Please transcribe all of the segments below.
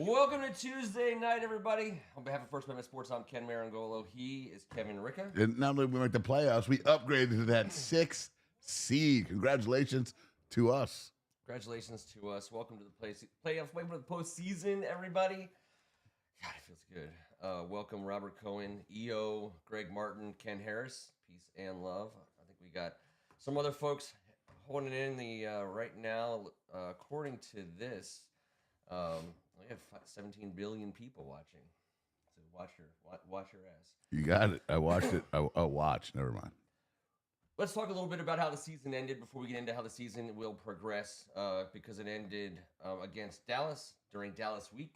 Welcome to Tuesday night, everybody. On behalf of First Amendment Sports, I'm Ken Meringolo. He is Kevin Ricca. And not only we went to playoffs, we upgraded to that 6th seed. Congratulations to us. Congratulations to us. Welcome to the playoffs. Wait for the postseason, everybody. God, it feels good. Welcome, Robert Cohen, EO, Greg Martin, Ken Harris. Peace and love. I think we got some other folks holding in the right now. According to this, we have 17 billion people watching. So watch your ass. You got it. I watched it. I'll watch. Never mind. Let's talk a little bit about how the season ended before we get into how the season will progress. Because it ended against Dallas during Dallas week.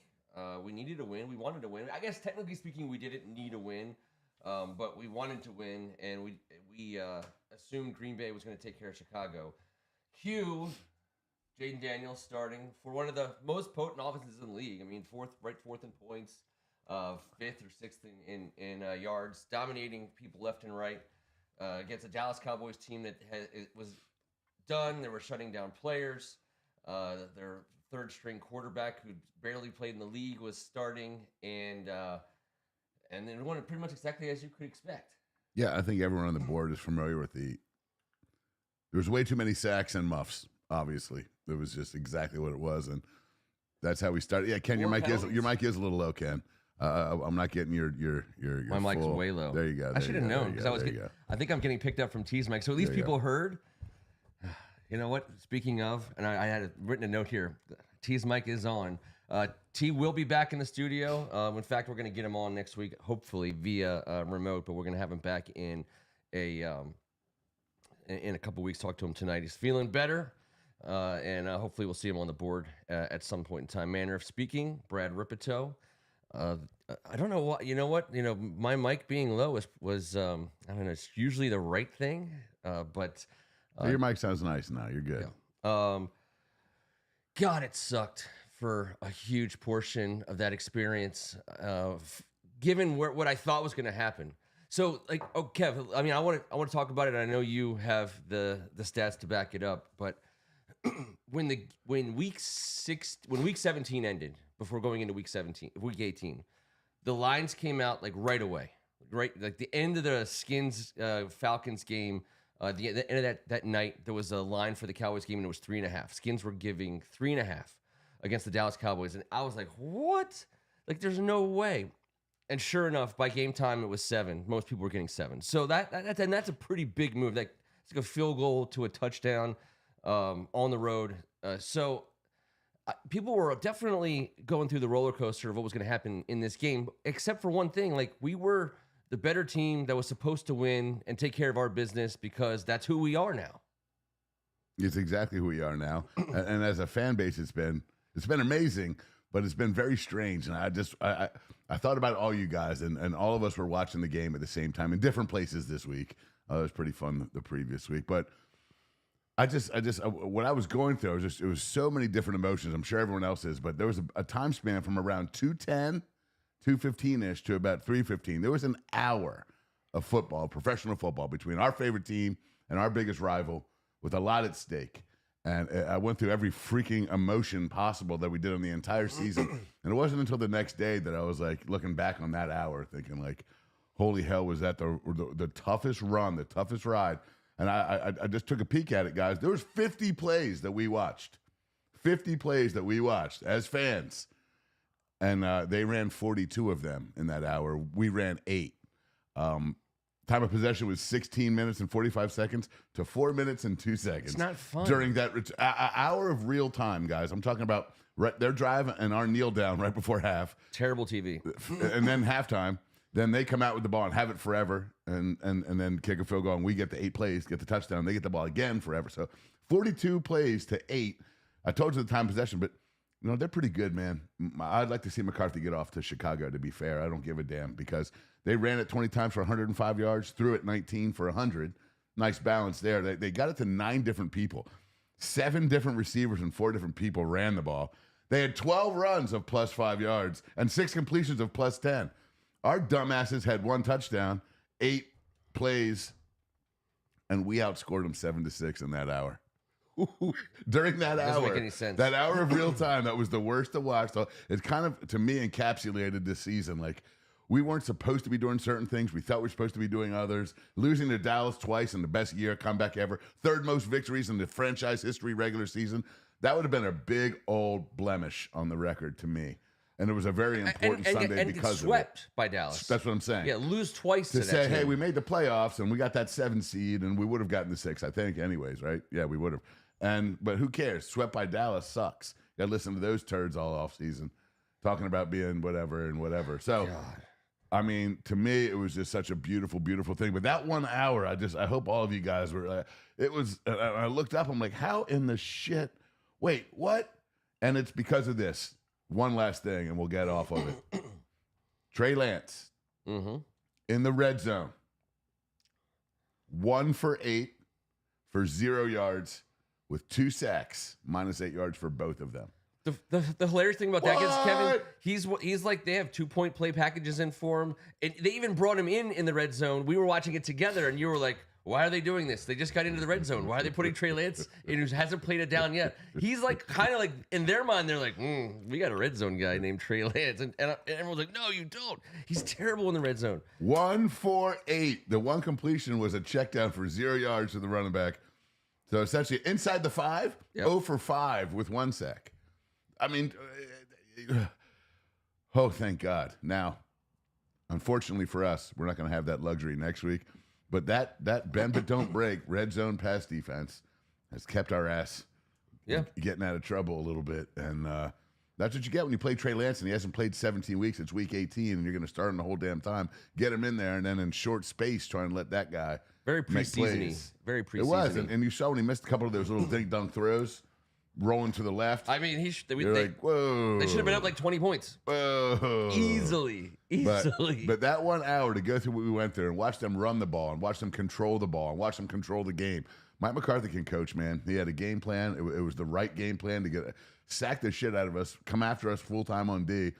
We needed a win. We wanted to win. I guess technically speaking, we didn't need a win, but we wanted to win, and we assumed Green Bay was going to take care of Chicago. Cue Jaden Daniels starting for one of the most potent offenses in the league. I mean, fourth in points, fifth or sixth in yards, dominating people left and right against a Dallas Cowboys team that was done. They were shutting down players. Their third-string quarterback, who barely played in the league, was starting, and then it went pretty much exactly as you could expect. Yeah, I think everyone on the board is familiar with there was way too many sacks and muffs, obviously. It was just exactly what it was, and that's how we started. Yeah, Ken, your mic is a little low, Ken. I'm not getting your My mic's way low. There you go. I should have known because I think I'm getting picked up from T's mic, so at least people heard. You know what? Speaking of, and I had written a note here. T's mic is on. T will be back in the studio. In fact, we're going to get him on next week, hopefully via remote. But we're going to have him back in a couple weeks. Talk to him tonight. He's feeling better, and hopefully we'll see him on the board at some point in time. Manner of speaking, Brad Ripito. I don't know what. You know what? My mic being low was I don't know. It's usually the right thing, but. Your mic sounds nice now. You're good. Yeah. God, it sucked for a huge portion of that experience, given what I thought was going to happen. So, Kev, I mean, I want to talk about it. I know you have the stats to back it up, but when week 17 ended, before going into week 18, the lines came out right away, right, like the end of the Skins Falcons game. The end of that night, there was a line for the Cowboys game, and it was 3.5. Skins were giving 3.5 against the Dallas Cowboys, and I was like, "What? There's no way." And sure enough, by game time, it was 7. Most people were getting 7. So that's a pretty big move. It's like a field goal to a touchdown on the road. So people were definitely going through the roller coaster of what was going to happen in this game, except for one thing. We were the better team that was supposed to win and take care of our business because that's who we are now. It's exactly who we are now. And as a fan base, it's been amazing, but it's been very strange. And I thought about all you guys, and all of us were watching the game at the same time in different places this week. It was pretty fun the previous week. But what I was going through, it was so many different emotions. I'm sure everyone else is, but there was a time span from around 2:15-ish to about 3:15. There was an hour of football, professional football, between our favorite team and our biggest rival with a lot at stake. And I went through every freaking emotion possible that we did on the entire season. And it wasn't until the next day that I was looking back on that hour thinking holy hell, was that the toughest run, the toughest ride. And I just took a peek at it, guys. There was 50 plays that we watched. 50 plays that we watched as fans. And they ran 42 of them in that hour. We ran 8. Time of possession was 16 minutes and 45 seconds to 4 minutes and 2 seconds. It's not fun. During that hour of real time, guys. I'm talking about their drive and our kneel down right before half. Terrible TV. And then halftime. Then they come out with the ball and have it forever and then kick a field goal. And we get the 8 plays, get the touchdown. They get the ball again forever. So 42 plays to 8. I told you the time of possession, but they're pretty good, man. I'd like to see McCarthy get off to Chicago, to be fair. I don't give a damn because they ran it 20 times for 105 yards, threw it 19 for 100. Nice balance there. They got it to 9 different people. 7 different receivers and 4 different people ran the ball. They had 12 runs of plus 5 yards and 6 completions of plus 10. Our dumbasses had 1 touchdown, 8 plays, and we outscored them 7-6 in that hour. during that Doesn't hour. make any sense. That hour of real time, that was the worst to watch. So it kind of, to me, encapsulated this season. Like, we weren't supposed to be doing certain things. We thought we were supposed to be doing others. Losing to Dallas twice in the best year comeback ever. Third most victories in the franchise history regular season. That would have been a big old blemish on the record to me. And it was a very important Sunday and because swept of it. by Dallas. That's what I'm saying. Yeah, lose twice To to say, that hey, team. we made the playoffs and we got that 7 seed and we would have gotten the 6, I think, anyways, right? Yeah, we would have. But who cares? Swept by Dallas sucks. Got to listen to those turds all off season talking about being whatever and whatever. So, God. I mean, to me, it was just such a beautiful, beautiful thing. But that 1 hour, I hope all of you guys were. It was. I looked up. I'm like, how in the shit? Wait, what? And it's because of this. One last thing, and we'll get off of it. Trey Lance in the red zone, 1 for 8 for 0 yards with 2 sacks, -8 yards for both of them. The hilarious thing about that is Kevin, What? he's like, they have 2-point play packages in for him. And they even brought him in the red zone. We were watching it together, and you were like, why are they doing this? They just got into the red zone. Why are they putting Trey Lance in who hasn't played it down yet? He's like, kind of like, in their mind, they're like, we got a red zone guy named Trey Lance. And everyone's like, no, you don't. He's terrible in the red zone. 1 for 8. The one completion was a check down for 0 yards to the running back. So essentially, inside the 5, 0 for 5 with 1 sack. I mean, oh, thank God. Now, unfortunately for us, we're not going to have that luxury next week. But that bend but don't break red zone pass defense has kept our ass getting out of trouble a little bit. And that's what you get when you play Trey Lance and he hasn't played 17 weeks. It's week 18 and you're going to start him the whole damn time. Get him in there and then in short space try and let that guy Very make preseason-y. plays. Very preseason-y. It was. And you saw when he missed a couple of those little dink-dunk throws rolling to the left. I mean, You're like, whoa. they should have been up like 20 points. Whoa. Easily. But that 1 hour to go through what we went through and watch them run the ball and watch them control the ball and watch them control the game. Mike McCarthy can coach, man. He had a game plan. It was the right game plan to sack the shit out of us, come after us full time on D.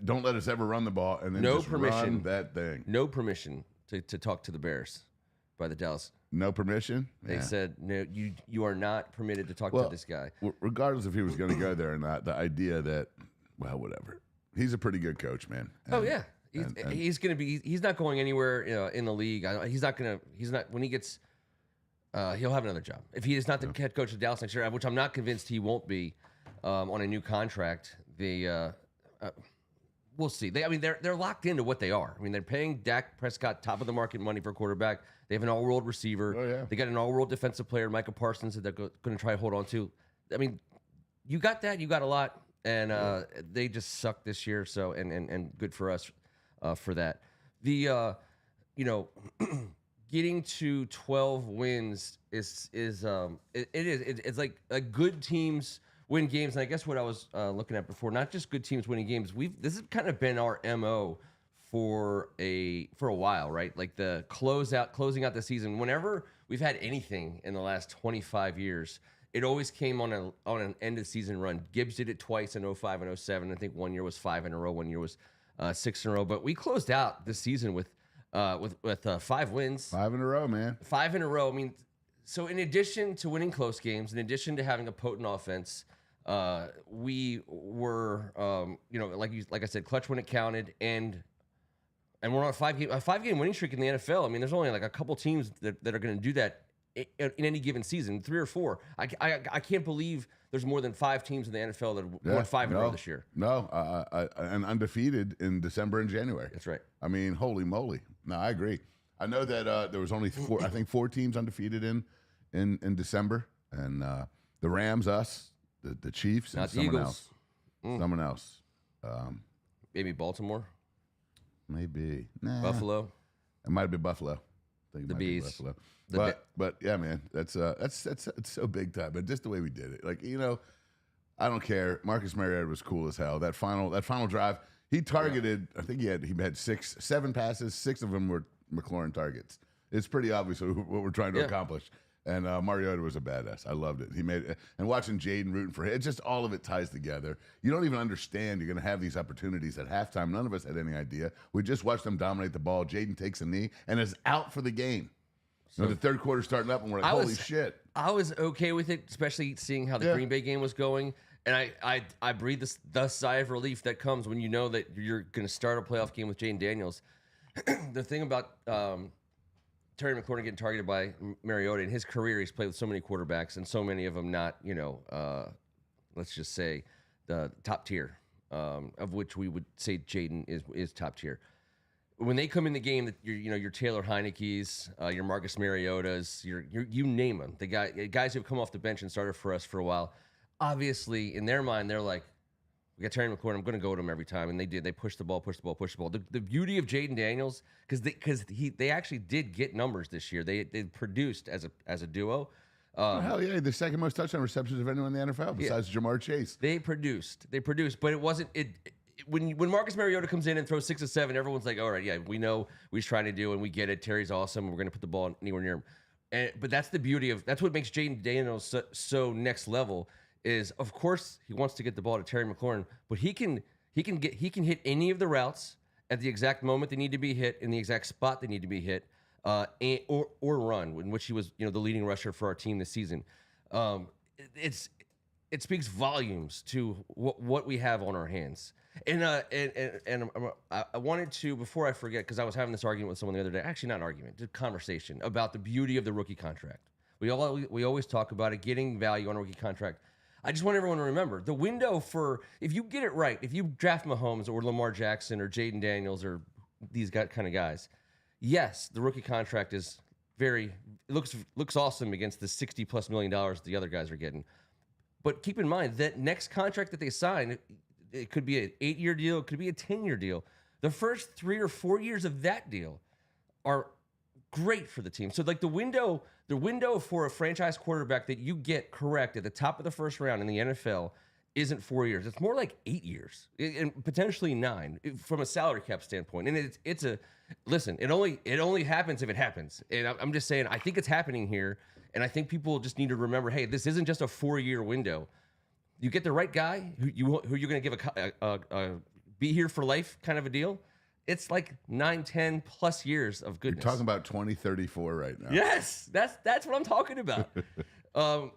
Don't let us ever run the ball and then run that thing. No permission to talk to the Bears by the Dallas. No permission? They said, no, you are not permitted to talk to this guy. Regardless if he was going to go there or not, the idea that, well, whatever. He's a pretty good coach, man. Yeah. He's going to be, he's not going anywhere in the league. When he gets, he'll have another job. If he is not the head coach of Dallas next year, which I'm not convinced he won't be on a new contract, we'll see. They're locked into what they are. I mean, they're paying Dak Prescott top of the market money for a quarterback. They have an all-world receiver. Oh, yeah. They got an all-world defensive player, Micah Parsons, that they're going to try to hold on to. I mean, you got that. You got a lot. And they just suck this year. So and good for us for that. The getting to 12 wins is like good teams win games. And I guess what I was looking at before, not just good teams winning games. This has kind of been our MO for a while, right? Like the closing out the season. Whenever we've had anything in the last 25 years, it always came on an end of season run. Gibbs did it twice in 05 and 07. I think 1 year was 5 in a row, 1 year was 6 in a row. But we closed out this season with 5 wins. 5 in a row, man. 5 in a row. I mean, so in addition to winning close games, in addition to having a potent offense, we were like I said, clutch when it counted, and we're on a 5-game winning streak in the NFL. I mean, there's only like a couple teams that are going to do that in any given season, 3 or 4. I can't believe there's more than 5 teams in the NFL that won 5 in a row this year. No, and undefeated in December and January. That's right. I mean, holy moly. No, I agree. I know that there was only 4 teams undefeated in December, and the Rams, us, the Chiefs, and Not the someone Eagles. else. Someone else. Maybe Baltimore, Maybe. Nah. Buffalo. It might have been Buffalo. I think it The might be Bees. Buffalo. The But yeah, man, that's it's so big time. But just the way we did it, like I don't care. Marcus Mariota was cool as hell. That final drive, he targeted. I think he had 7 passes. 6 of them were McLaurin targets. It's pretty obvious what we're trying to accomplish. And Mariota was a badass. I loved it. He made it. And watching Jaden rooting for him, it's just all of it ties together. You don't even understand you're going to have these opportunities at halftime. None of us had any idea. We just watched them dominate the ball. Jaden takes a knee and is out for the game. So the third quarter starting up, and we're like, holy shit. I was okay with it, especially seeing how the Green Bay game was going. And I breathed the sigh of relief that comes when you know that you're going to start a playoff game with Jaden Daniels. The thing about Terry McLaurin getting targeted by Mariota in his career, he's played with so many quarterbacks and so many of them not, let's just say the top tier, of which we would say Jaden is top tier. When they come in the game, your Taylor Heineke's, your Marcus Mariota's, you name them, the guys who've come off the bench and started for us for a while. Obviously, in their mind, they're like, we got Terry McLaurin, I'm going to go to him every time, and they did. They pushed the ball. The beauty of Jaden Daniels, because they actually did get numbers this year. They produced as a duo. Hell yeah, the second most touchdown receptions of anyone in the NFL besides Jamar Chase. They produced, but it wasn't it. When Marcus Mariota comes in and throws 6 or 7, everyone's like, all right, yeah, we know what he's trying to do, and we get it. Terry's awesome. We're going to put the ball anywhere near him. But that's the beauty of that's what makes Jaden Daniels so next level. Is of course he wants to get the ball to Terry McLaurin, but he can hit any of the routes at the exact moment they need to be hit in the exact spot they need to be hit, or run, in which he was the leading rusher for our team this season. It speaks volumes to what we have on our hands. And I wanted to, before I forget, because I was having this argument with someone the other day. Actually, not an argument, just a conversation about the beauty of the rookie contract. We always talk about it, getting value on a rookie contract. I just want everyone to remember the window for, if you get it right, if you draft Mahomes or Lamar Jackson or Jaden Daniels or these kind of guys, yes, the rookie contract is looks awesome against the $60+ million the other guys are getting. But keep in mind that next contract that they sign, it could be an 8-year deal, it could be a 10-year deal. The first 3 or 4 years of that deal are great for the team. So like the window for a franchise quarterback that you get correct at the top of the first round in the NFL isn't 4 years. It's more like 8 years and potentially 9 from a salary cap standpoint. And listen, it only happens if it happens. And I'm just saying, I think it's happening here. And I think people just need to remember, hey, this isn't just a 4-year window. You get the right guy who you're going to give a be here for life kind of a deal. It's like 9, 10 plus years of goodness. You're talking about 2034 right now. Yes, that's what I'm talking about. And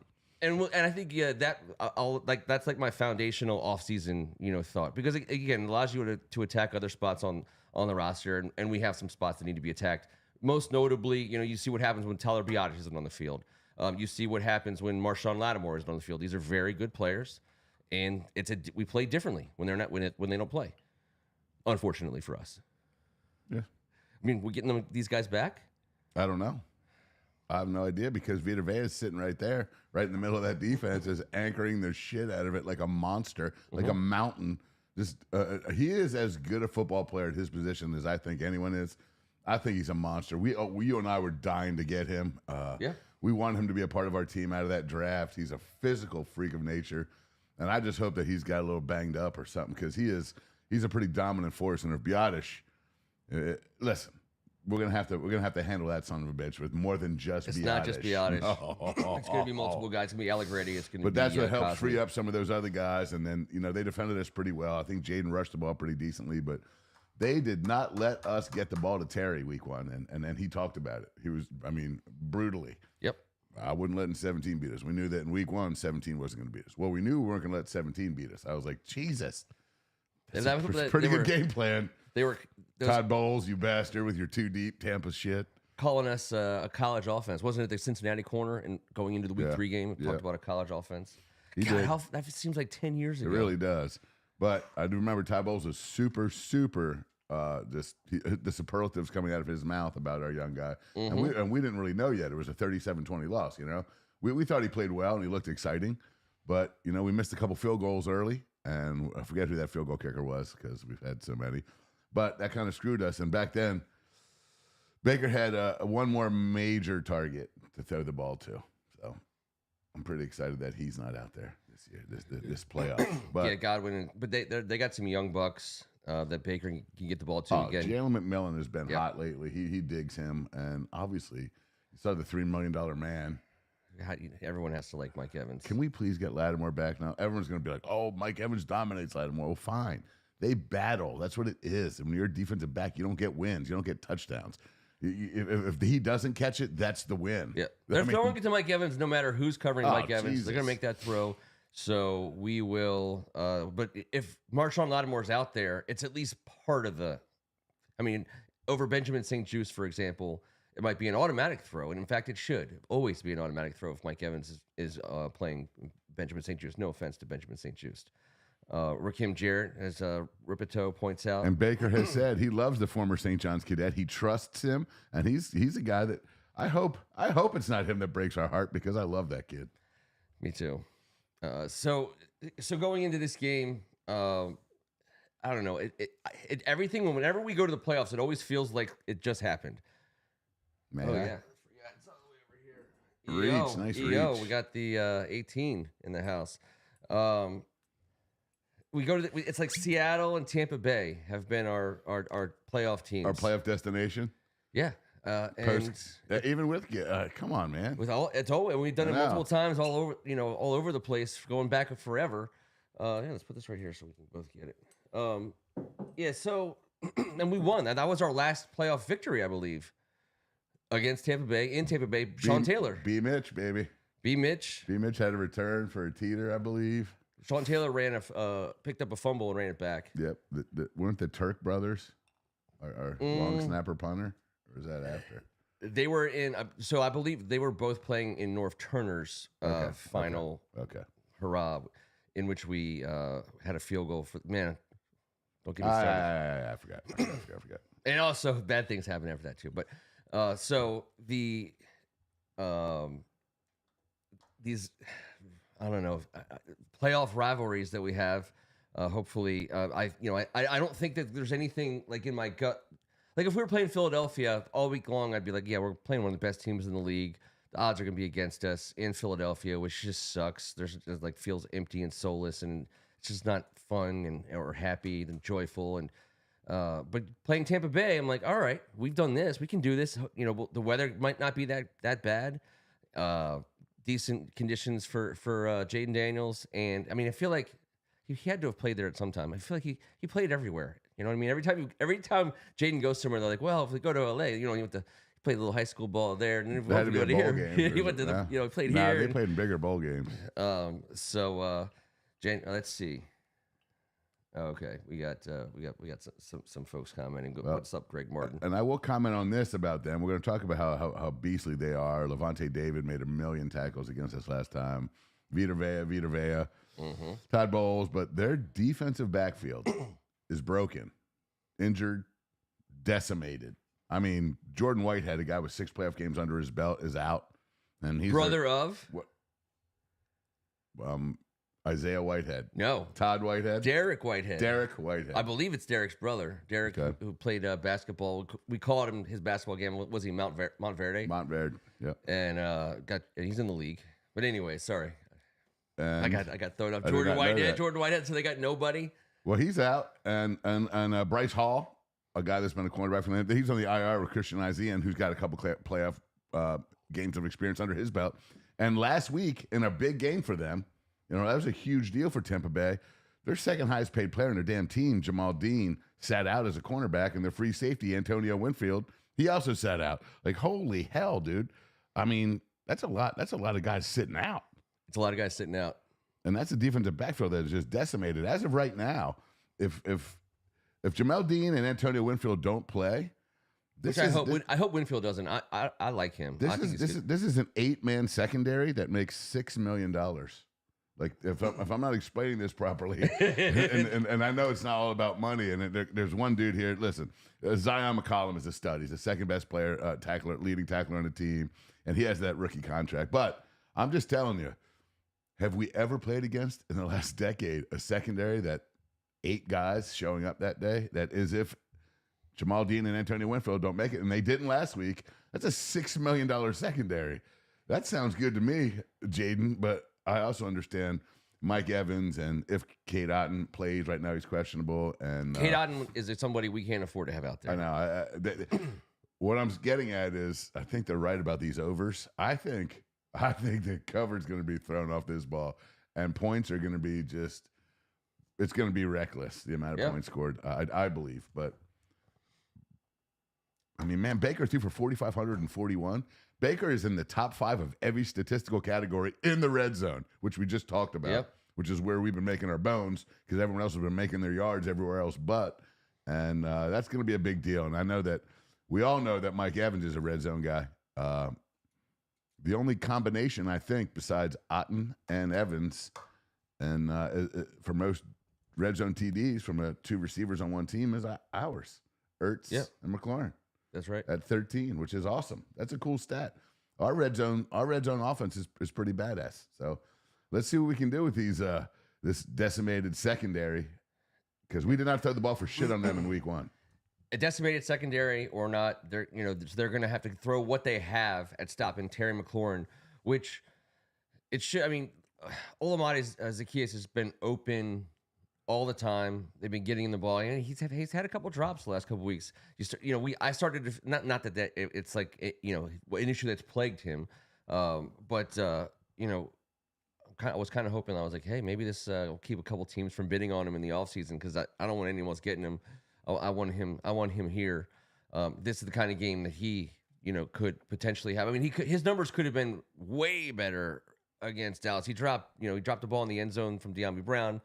I think that's like my foundational offseason thought, because again, it allows you to attack other spots on the roster, and we have some spots that need to be attacked. Most notably, you see what happens when Tyler Biadasz isn't on the field. You see what happens when Marshawn Lattimore isn't on the field. These are very good players, and we play differently when they're not when they don't play. Unfortunately for us. Yeah. I mean, we're getting these guys back? I don't know. I have no idea, because Vita Vea is sitting right there, right in the middle of that defense, is anchoring the shit out of it like a monster, like a mountain. Just he is as good a football player at his position as I think anyone is. I think he's a monster. You and I were dying to get him. Yeah. We want him to be a part of our team out of that draft. He's a physical freak of nature, and I just hope that he's got a little banged up or something, because he's a pretty dominant force. And if Biadasz, listen, we're gonna have to handle that son of a bitch with more than just Biadasz. It's not just Biadasz. No. It's gonna be multiple guys. It's gonna be Allegretti. It's gonna but be. That's what helped Cosby. free up some of those other guys. And then they defended us pretty well. I think Jaden rushed the ball pretty decently, but they did not let us get the ball to Terry week 1, and then he talked about it. He was, brutally. Yep. I wouldn't let 17 beat us. We knew that in week 1, 17 wasn't going to beat us. Well, we knew we weren't going to let 17 beat us. I was like, Jesus. That's a pretty good game plan. Todd Bowles, you bastard, with your too deep Tampa shit. Calling us a college offense. Wasn't it the Cincinnati corner and going into the week 3 game? We talked about a college offense. That seems like 10 years ago. It really does. But I do remember Todd Bowles was super, the superlatives coming out of his mouth about our young guy. Mm-hmm. And we didn't really know yet. It was a 37-20 loss, We thought he played well and he looked exciting. But, we missed a couple field goals early. And I forget who that field goal kicker was, because we've had so many. But that kind of screwed us. And back then, Baker had one more major target to throw the ball to. So I'm pretty excited that he's not out there this year, this playoff. But yeah, Godwin. But they got some young bucks that Baker can get the ball to again. Jalen McMillan has been hot lately. He digs him. And obviously, you saw the $3 million man. Everyone has to like Mike Evans. Can we please get Lattimore back now? Everyone's going to be like, oh, Mike Evans dominates Lattimore. Well, fine. They battle. That's what it is. And when you're a defensive back, you don't get wins. You don't get touchdowns. If he doesn't catch it, that's the win. Yeah. I They're mean, throwing it to Mike Evans no matter who's covering Mike Evans. Jesus. They're going to make that throw. So we will. But if Marshawn Lattimore's out there, it's at least part of the. I mean, over Benjamin St. Juste, for example, it might be an automatic throw. And in fact, it should always be an automatic throw if Mike Evans is playing Benjamin St. Juste. No offense to Benjamin St. Juste. Rakim Jarrett, as Ripito points out. And Baker has said he loves the former St. John's cadet. He trusts him. And he's a guy that I hope it's not him that breaks our heart because I love that kid. Me too. So going into this game, I don't know. Everything, whenever we go to the playoffs, it always feels like it just happened. Man. Oh, yeah. I forgot. It's all the way over here. Reach. Nice EO. reach. We got the 18 in the house. We go to it's like Seattle and Tampa Bay have been our playoff teams. Our playoff destination. Yeah. And even with come on, man. with we've done it multiple times all over the place, going back forever. Let's put this right here so we can both get it. So and we won. That was our last playoff victory, I believe, against Tampa Bay in Tampa Bay. Sean Taylor, B. Mitch, baby. B. Mitch had a return for a teeter, I believe. Sean Taylor picked up a fumble and ran it back. Yep. Weren't the Turk brothers our long snapper punter? Or is that after? They were in, so I believe they were both playing in North Turner's final hurrah, in which we had a field goal for, man, don't get me started. I forgot. And also, bad things happen after that, too. But so the, these, I don't know, playoff rivalries that we have, hopefully, I don't think that there's anything like in my gut. Like if we were playing Philadelphia all week long, I'd be like, yeah, we're playing one of the best teams in the league. The odds are going to be against us in Philadelphia, which just sucks. There's like feels empty and soulless, and it's just not fun or happy and joyful. And but playing Tampa Bay, I'm like, all right, we've done this. We can do this. The weather might not be that bad. Decent conditions for Jaden Daniels, and I mean, I feel like he had to have played there at some time. I feel like he played everywhere. You know what I mean? Every time Jaden goes somewhere, they're like, well, if we go to LA, you have to play a little high school ball there, and then if we go to here, he went to he played here. They played in bigger bowl games. Let's see. Okay, we got some folks commenting. What's up, Greg Martin? And I will comment on this about them. We're going to talk about how beastly they are. Levante David made 1 million tackles against us last time. Vita Vea, Todd Bowles, but their defensive backfield is broken, injured, decimated. I mean, Jordan Whitehead, a guy with 6 playoff games under his belt, is out, and he's brother of Isaiah Whitehead. No. Todd Whitehead. Derek Whitehead. Derek Whitehead. I believe it's Derek's brother. Derek, who played basketball. We called him his basketball game. Was he Montverde? Montverde. Yep. And he's in the league. But anyway, sorry. And I got thrown up. Jordan Whitehead. So they got nobody. Well, he's out, and Bryce Hall, a guy that's been a cornerback for them, he's on the IR with Christian Izien, who's got a couple playoff games of experience under his belt. And last week, in a big game for them, that was a huge deal for Tampa Bay. Their second highest paid player in their damn team, Jamal Dean, sat out as a cornerback, and their free safety, Antonio Winfield, he also sat out. Like, holy hell, dude! I mean, that's a lot. That's a lot of guys sitting out. It's a lot of guys sitting out. And that's a defensive backfield that is just decimated. As of right now, if Jamal Dean and Antonio Winfield don't play, I hope Winfield doesn't. I like him. This is an 8-man secondary that makes $6 million. Like if I'm not explaining this properly, and I know it's not all about money. And there's one dude here. Listen, Zion McCollum is a stud. He's the second best player, leading tackler on the team, and he has that rookie contract. But I'm just telling you. Have we ever played against, in the last decade, a secondary that 8 guys showing up that day? That is if Jamal Dean and Antonio Winfield don't make it, and they didn't last week. That's a $6 million secondary. That sounds good to me, Jaden, but I also understand Mike Evans, and if Cade Otton plays right now, he's questionable. And Cade Otton is somebody we can't afford to have out there. I know. What I'm getting at is I think they're right about these overs. I think the cover's going to be thrown off this ball, and points are going to be it's going to be reckless, the amount of points scored, I believe. But I mean, man, Baker threw for 4,541. Baker is in the top 5 of every statistical category in the red zone, which we just talked about, Yep. which is where we've been making our bones because everyone else has been making their yards everywhere else but. And that's going to be a big deal. And I know that we all know that Mike Evans is a red zone guy. The only combination, I think, besides Otten and Evans, and for most red zone TDs from 2 receivers on one team, is ours, Ertz and McLaurin. That's right. At 13, which is awesome. That's a cool stat. Our red zone offense is pretty badass. So let's see what we can do with these this decimated secondary, because we did not throw the ball for shit on them in week 1. A decimated secondary or not, they're going to have to throw what they have at stopping Terry McLaurin, which it should. I mean, Olamide Zaccheaus has been open all the time. They've been getting the ball, and he's had a couple drops the last couple weeks. I started to not that it's like an issue that's plagued him, but I was kind of hoping. I was like, hey, maybe this will keep a couple teams from bidding on him in the offseason, because I don't want anyone else getting him. I want him here. This is the kind of game that he could potentially have. I mean, his numbers could have been way better against Dallas. He dropped the ball in the end zone from De'Ami Brown.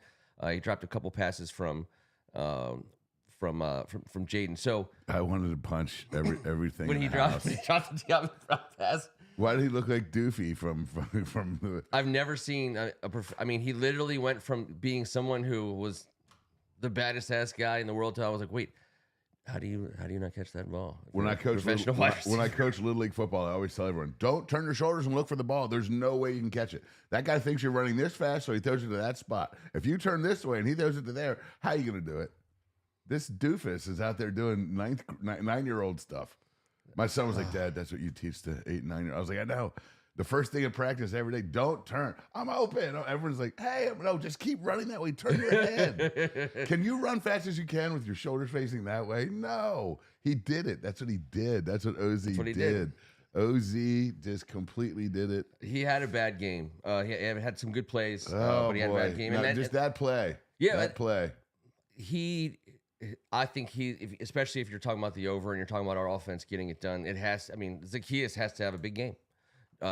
He dropped a couple passes from Jaden. So I wanted to punch everything when he dropped the De'Ami Brown pass. Why did he look like Doofy from the? I've never seen I mean, he literally went from being someone who was the baddest ass guy in the world to I was like, wait, how do you not catch that ball? When I coach Little League football, I always tell everyone, don't turn your shoulders and look for the ball. There's no way you can catch it. That guy thinks you're running this fast, so he throws it to that spot. If you turn this way and he throws it to there, how are you going to do it? This doofus is out there doing 9-year-old stuff. My son was like, Dad, that's what you teach to 8 and 9-year-olds. I was like, I know. The first thing in practice every day, don't turn. I'm open. Everyone's like, hey, no, just keep running that way. Turn your head. Can you run fast as you can with your shoulders facing that way? No. He did it. That's what he did. That's what OZ did. OZ just completely did it. He had a bad game. He had some good plays, but he had a bad game. No, that play. Yeah. That play. I think especially if you're talking about the over and you're talking about our offense getting it done, Zaccheaus has to have a big game.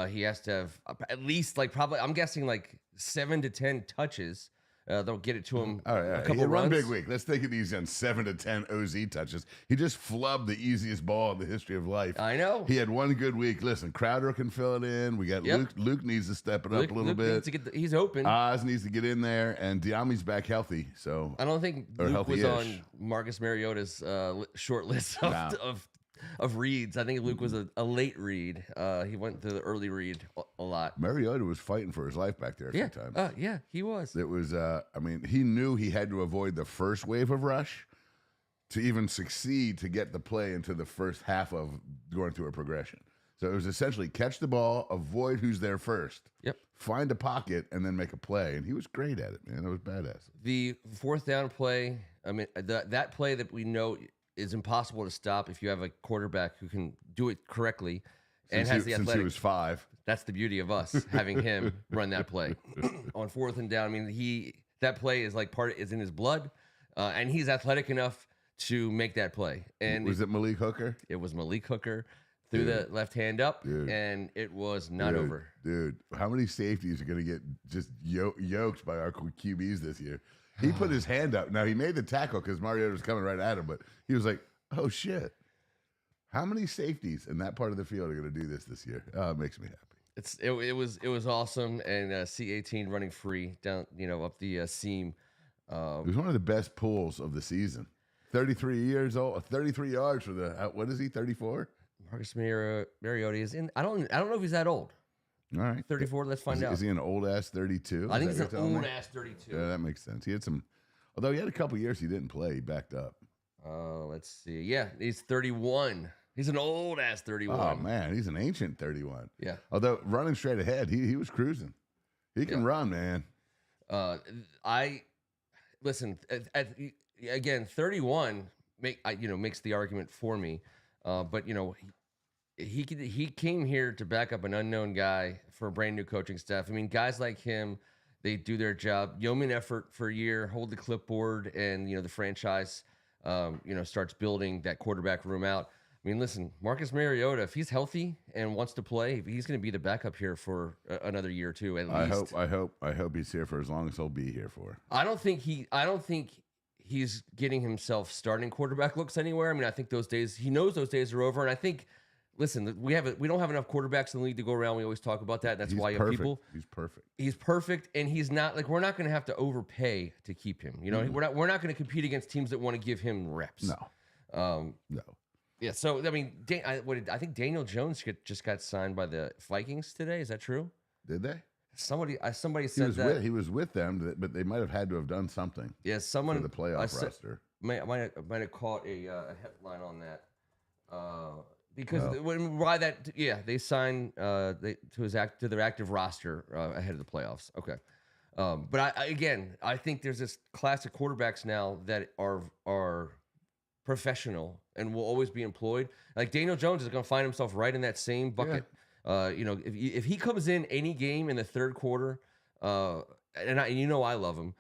He has to have at least probably I'm guessing 7 to 10 touches. They'll get it to him. Oh, yeah. A couple he runs. Run big week. Let's take it easy on 7 to 10 OZ touches. He just flubbed the easiest ball in the history of life. I know. He had one good week. Listen, Crowder can fill it in. We got Luke. Luke needs to step it up a little bit. He's open. Oz needs to get in there, and De'Ami's back healthy. So I don't think Luke was on Marcus Mariota's short list of reads. I think Luke was a late read. He went to the early read a lot. Mariota was fighting for his life back there a few times. Yeah, he was. It was, he knew he had to avoid the first wave of rush to even succeed to get the play into the first half of going through a progression. So it was essentially catch the ball, avoid who's there first. Yep. Find a pocket, and then make a play. And he was great at it, man. It was badass. The fourth down play, that play that we know is impossible to stop if you have a quarterback who can do it correctly and has the athletic. Since he was 5. That's the beauty of us having him run that play on fourth and down. I mean, that play is is in his blood, and he's athletic enough to make that play. And was it Malik Hooker? It was Malik Hooker. Threw the left hand up, and it was not over. Dude, how many safeties are going to get just yoked by our QBs this year? He put his hand up. Now, he made the tackle because Mariota was coming right at him, but he was like, oh, shit. How many safeties in that part of the field are going to do this year? Oh, it makes me happy. It was awesome, and C18 running free down, up the seam. It was one of the best pulls of the season. 33 years old, 33 yards for the, what is he, 34? Marcus Mariota is in. I don't know if he's that old. All right. 34, let's find out. Is he an old-ass 32? I think he's an old-ass 32. Yeah, that makes sense. He had although he had a couple years he didn't play. He backed up. Let's see. Yeah, he's 31. He's an old-ass 31. Oh, man, he's an ancient 31. Yeah. Although running straight ahead, he was cruising. He can run, man. Listen, again, 31 makes the argument for me. But he came here to back up an unknown guy for a brand new coaching staff. I mean, guys like him, they do their job, yeoman effort for a year, hold the clipboard, and the franchise, starts building that quarterback room out. I mean, listen, Marcus Mariota, if he's healthy and wants to play, he's going to be the backup here for another year or two at least. I hope he's here for as long as he'll be here for. I don't think he's getting himself starting quarterback looks anywhere. I mean, I think he knows those days are over. And I think, listen, we don't have enough quarterbacks in the league to go around. We always talk about that. That's why you have people. He's perfect. He's perfect, and he's not like we're not going to have to overpay to keep him. You know, we're not going to compete against teams that want to give him reps. No. Yeah. So I mean, I think Daniel Jones just got signed by the Vikings today. Is that true? Did they? Somebody said that he was with them, but they might have had to have done something. Yeah, someone for the playoff roster. Might have caught a headline on that because they signed to their active roster ahead of the playoffs. Okay, but I think there's this class of quarterbacks now that are professional and will always be employed. Like Daniel Jones is going to find himself right in that same bucket. Yeah. If he comes in any game in the third quarter, and I love him,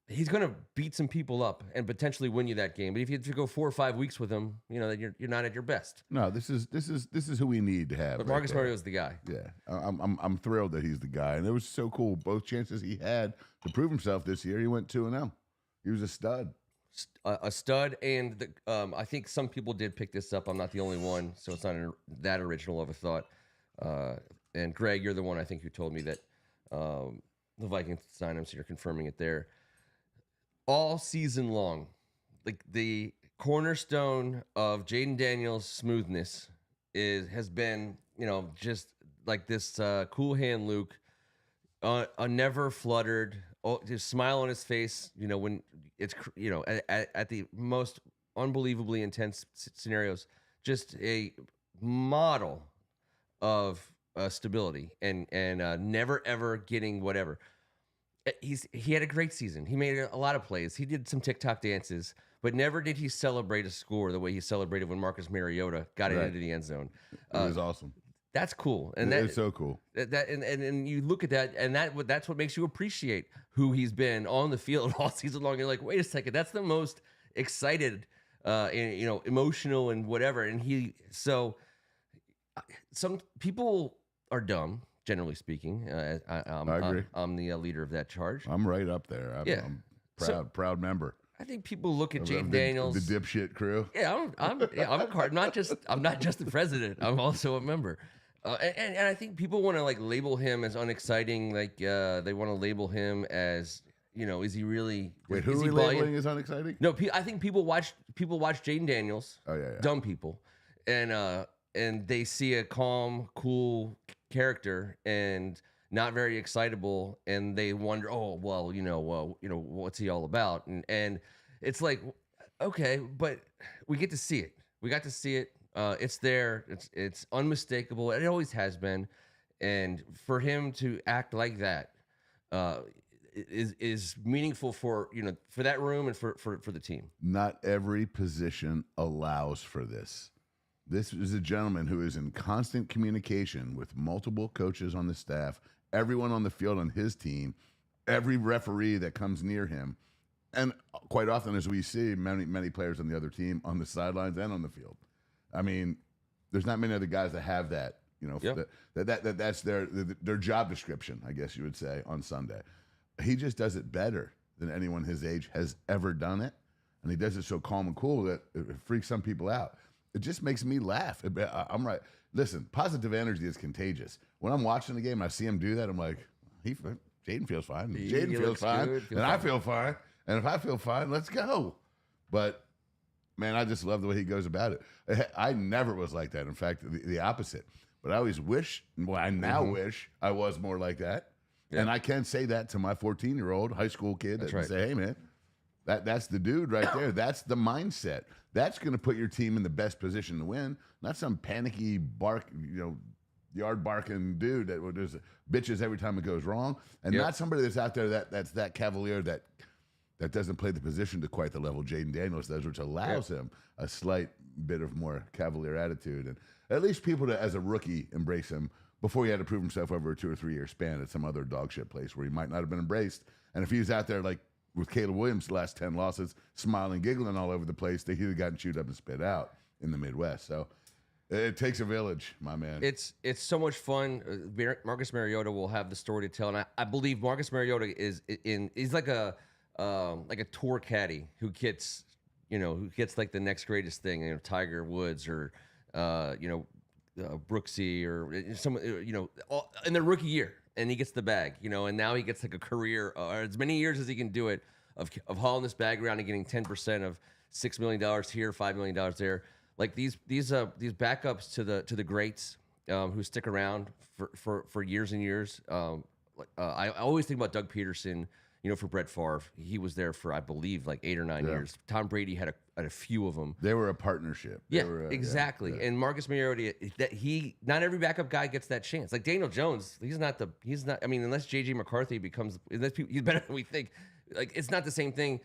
he's going to beat some people up and potentially win you that game. But if you go 4 or 5 weeks with him, then you're not at your best. No, this is who we need to have. But Marcus Mariota is the guy. Yeah, I'm thrilled that he's the guy, and it was so cool. Both chances he had to prove himself this year, he went 2-0. He was a stud. A stud, and I think some people did pick this up. I'm not the only one, so it's not that original of a thought. And Greg, you're the one I think who told me that the Vikings signed him, so you're confirming it there. All season long, like the cornerstone of Jaden Daniels' smoothness has been, just like this cool hand Luke, a never fluttered, just smile on his face, when it's, at the most unbelievably intense scenarios, just a model of stability and never ever getting whatever. He had a great season. He made a lot of plays. He did some TikTok dances, but never did he celebrate a score the way he celebrated when Marcus Mariota got it into the end zone. It was awesome. That's cool, and it's so cool. And you look at that, and that's what makes you appreciate who he's been on the field all season long. You're like, wait a second, that's the most excited, and emotional and whatever. And some people are dumb, generally speaking. I agree. I'm the leader of that charge. I'm right up there. I'm proud member. I think people look at Jaden Daniels, the dipshit crew. Yeah, I'm not just the president. I'm also a member. And I think people want to label him as unexciting. Like they want to label him as is he really? Wait, who are we labeling as unexciting? No, I think people watch Jaden Daniels. Oh yeah. Dumb people, and they see a calm, cool character and not very excitable, and they wonder, what's he all about? And it's like, okay, but we get to see it. We got to see it. It's there. It's unmistakable. It always has been. And for him to act like that is meaningful for that room and for the team. Not every position allows for this. This is a gentleman who is in constant communication with multiple coaches on the staff, everyone on the field on his team, every referee that comes near him, and quite often, as we see, many players on the other team on the sidelines and on the field. I mean, there's not many other guys that have that. That's their job description, I guess you would say, on Sunday. He just does it better than anyone his age has ever done it, and he does it so calm and cool that it freaks some people out. It just makes me laugh. I'm right. Listen, positive energy is contagious. When I'm watching the game and I see him do that, I'm like, Jaden feels fine. Jaden feels fine. And I feel fine. And if I feel fine, let's go. But, man, I just love the way he goes about it. I never was like that. In fact, the opposite. But I always wish, I now wish I was more like that. Yeah. And I can say that to my 14-year-old high school kid that can say, hey, man, that's the dude right there. That's the mindset. That's going to put your team in the best position to win. Not some panicky yard barking dude that just bitches every time it goes wrong. And not somebody that's out there that's that cavalier that doesn't play the position to quite the level Jaden Daniels does, which allows him a slight bit of more cavalier attitude. And at least people as a rookie embrace him before he had to prove himself over a 2 or 3 year span at some other dog shit place where he might not have been embraced. And if he was out there like with Caleb Williams' last 10 losses, smiling, giggling all over the place, they he'd have gotten chewed up and spit out in the Midwest. So it takes a village, my man. It's so much fun. Marcus Mariota will have the story to tell, and I believe Marcus Mariota he's like a tour caddy who gets like the next greatest thing, Tiger Woods or Brooksy or some in their rookie year, and he gets the bag, and now he gets like a career or as many years as he can do it of hauling this bag around and getting 10% of $6 million here, $5 million there. Like these backups to the greats who stick around for years and years. I always think about Doug Peterson, for Brett Favre. He was there for, I believe, like 8 or 9 years. Tom Brady had a few of them. They were a partnership. Yeah, exactly. Yeah. And Marcus Mariota, not every backup guy gets that chance. Like Daniel Jones, he's not. I mean, unless JJ McCarthy he's better than we think. Like it's not the same thing.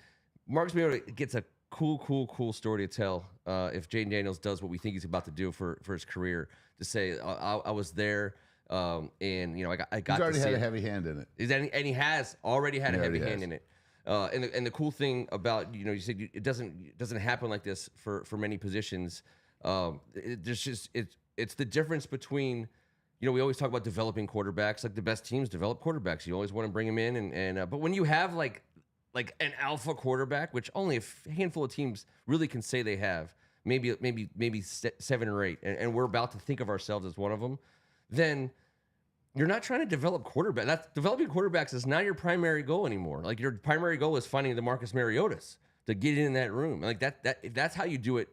Marcus Mariota gets a cool story to tell if Jaden Daniels does what we think he's about to do for his career. To say I was there, and I got. He's already had a heavy hand in it. And he has already had a heavy hand in it. And the cool thing about you said it doesn't happen like this for many positions. It's the difference between. We always talk about developing quarterbacks. Like the best teams develop quarterbacks. You always want to bring them in, and but when you have like an alpha quarterback, which only a handful of teams really can say they have, maybe 7 or 8, and we're about to think of ourselves as one of them, then you're not trying to develop quarterbacks. Developing quarterbacks is not your primary goal anymore. Like your primary goal is finding the Marcus Mariotas to get in that room. Like that's how you do it.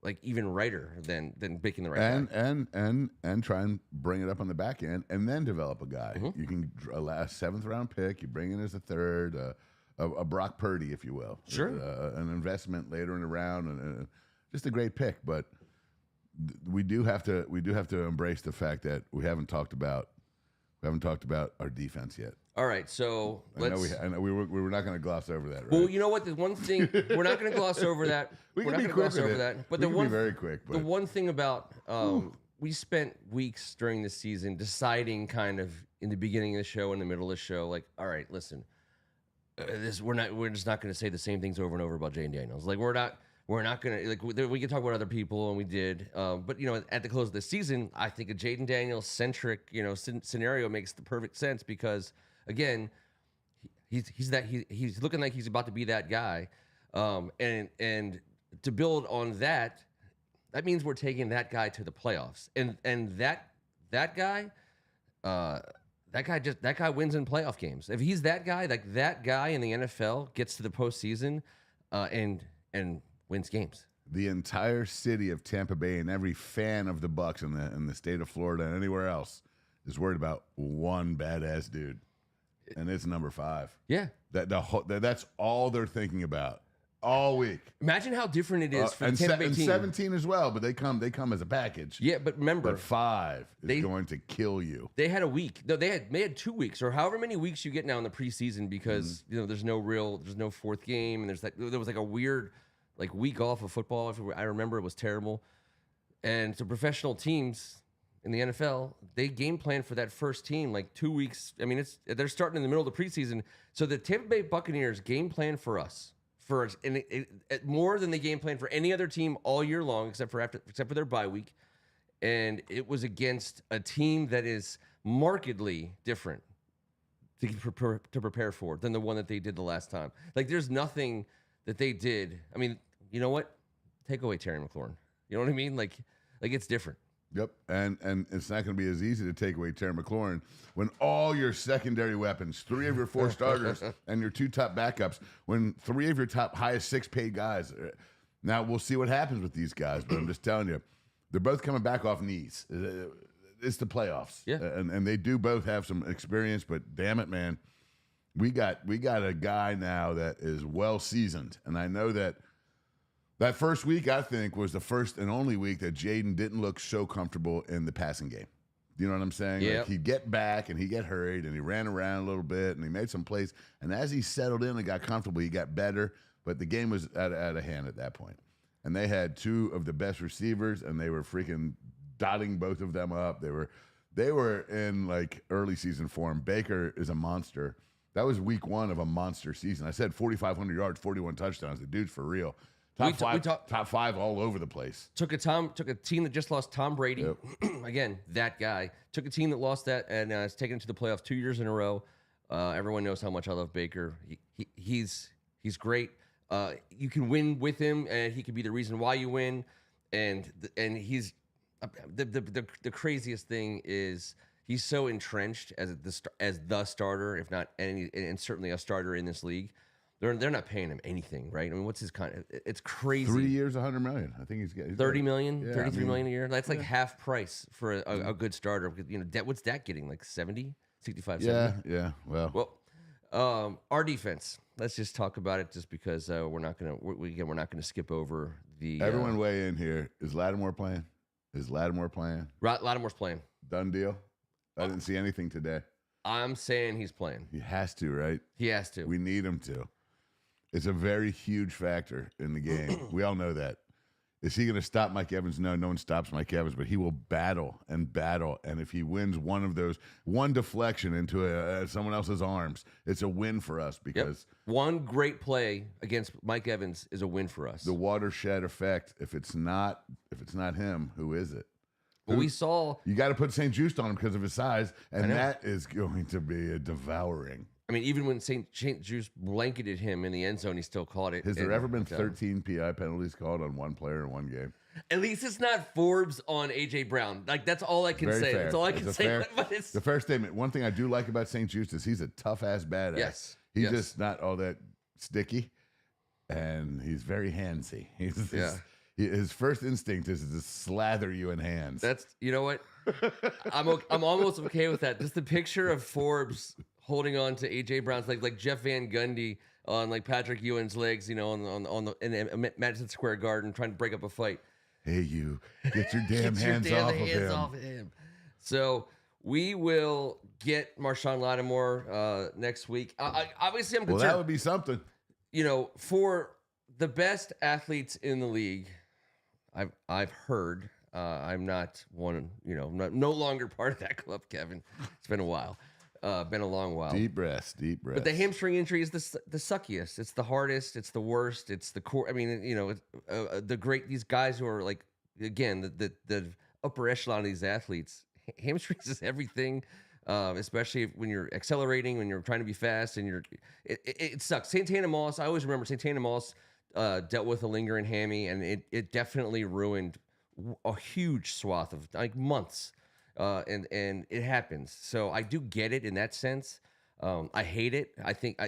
Like even righter than picking the right guy. And try and bring it up on the back end and then develop a guy. Mm-hmm. You can a last 7th round pick. You bring in as a 3rd. A Brock Purdy, if you will. Sure. An investment later in the round, and just a great pick. But we do have to embrace the fact that we haven't talked about our defense yet. All right, so I know we were not going to gloss over that. Right? Well, you know what? The one thing we're not going to gloss over that. We're not going to gloss over that. But we can be very quick. But. The one thing about we spent weeks during the season deciding, kind of in the beginning of the show, in the middle of the show, like, all right, listen. We're just not going to say the same things over and over about Jaden Daniels. Like we're not going to, like we can talk about other people, and we did. But at the close of the season, I think a Jaden Daniels centric scenario makes the perfect sense because again, he's looking like he's about to be that guy, and to build on that means we're taking that guy to the playoffs, and that guy. That guy wins in playoff games. If he's that guy, like that guy in the NFL gets to the postseason and wins games. The entire city of Tampa Bay and every fan of the Bucs in the state of Florida and anywhere else is worried about one badass dude, and it's number 5. Yeah, that's all they're thinking about all week. Imagine how different it is for the Tampa Bay team. 17 as well, but they come as a package. Yeah, but remember, but 5 is going to kill you. They had a week. No, they had 2 weeks or however many weeks you get now in the preseason because there's no 4th game, and there was like a weird like week off of football. I remember it was terrible. And so professional teams in the NFL, they game plan for that first team like 2 weeks. I mean, they're starting in the middle of the preseason. So the Tampa Bay Buccaneers game plan for us. More than they game plan for any other team all year long, except for their bye week, and it was against a team that is markedly different to prepare for than the one that they did the last time. Like, there's nothing that they did. I mean, you know what? Take away Terry McLaurin. You know what I mean? Like it's different. Yep, and it's not going to be as easy to take away Terry McLaurin when all your secondary weapons, 3 of your 4 starters and your 2 top backups, when 3 of your top highest 6 paid guys. Now, we'll see what happens with these guys, but I'm just telling you, they're both coming back off knees. It's the playoffs. Yeah. And they do both have some experience, but damn it, man, we got a guy now that is well seasoned, and I know that first week, I think, was the first and only week that Jaden didn't look so comfortable in the passing game. You know what I'm saying? Yep. Like he'd get back and he'd get hurried and he ran around a little bit and he made some plays. And as he settled in and got comfortable, he got better. But the game was out of hand at that point. And they had 2 of the best receivers and they were freaking dotting both of them up. They were in like early season form. Baker is a monster. That was week 1 of a monster season. I said 4,500 yards, 41 touchdowns. The dude's for real. Top five all over the place. Took a team that just lost Tom Brady. Yep. Again, that guy. Took a team that lost that and has taken it to the playoffs 2 years in a row. Everyone knows how much I love Baker. He's great. You can win with him, and he can be the reason why you win. And he's the craziest thing is he's so entrenched as the starter, if not any, and certainly a starter in this league. They're not paying him anything, right? I mean, what's his it's crazy. 3 years, $100 million. I think he's getting 30 million, yeah, 33 million a year. That's like half price for a good starter. You know, what's that getting? Like 70, 65, 70? Yeah. Well, our defense. Let's just talk about it, just because we're not gonna skip over the. Everyone weigh in here. Is Lattimore playing? Lattimore's playing. Done deal. I didn't see anything today. I'm saying he's playing. He has to, right? He has to. We need him to. It's a very huge factor in the game. We all know that. Is he going to stop Mike Evans? No one stops Mike Evans, but he will battle. And if he wins one deflection into someone else's arms, it's a win for us because one great play against Mike Evans is a win for us. The watershed effect. If it's not him, who is it? Well, we saw you got to put St. Juice on him because of his size, and that is going to be a devouring. I mean, even when St. Juice blanketed him in the end zone, he still caught it. Has there ever been 13 PI penalties called on one player in one game? At least it's not Forbes on A.J. Brown. Like, that's all I can say. Fair. That's all I can say. It's the fair statement. One thing I do like about St. Juice is he's a tough-ass badass. Yes. He's just not all that sticky, and he's very handsy. His first instinct is to slather you in hands. You know what? I'm almost okay with that. Just the picture of Forbes holding on to A.J. Brown's like Jeff Van Gundy on like Patrick Ewing's legs, you know, in Madison Square Garden, trying to break up a fight. Hey, you get your damn hands off of him. So we will get Marshawn Lattimore next week. Obviously, I'm concerned. Well, that would be something. You know, for the best athletes in the league, I've heard. I'm not one. You know, no longer part of that club, Kevin. It's been a while. Been a long while. Deep breaths. But the hamstring injury is the suckiest. It's the hardest. It's the worst. It's the core. I mean, you know, these guys who are like, again, the upper echelon of these athletes. Hamstrings is everything, especially when you're accelerating, when you're trying to be fast, and it sucks. Santana Moss. I always remember Santana Moss dealt with a lingering hammy, and it definitely ruined a huge swath of like months. And it happens. So I do get it in that sense. I hate it. I think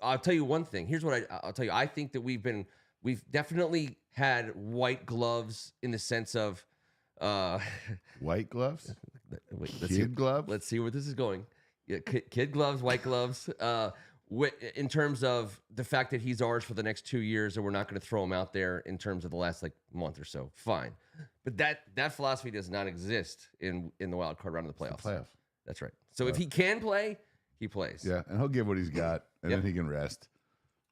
I'll tell you one thing. Here's what I'll tell you. I think that we've definitely had white gloves in the sense of white gloves. Wait, gloves. Let's see where this is going. Yeah, kid gloves, white gloves. In terms of the fact that he's ours for the next 2 years, and we're not going to throw him out there in terms of the last like month or so. Fine. But that philosophy does not exist in the wild card round of the playoffs. That's right. So if he can play, he plays. Yeah, and he'll give what he's got, and then he can rest.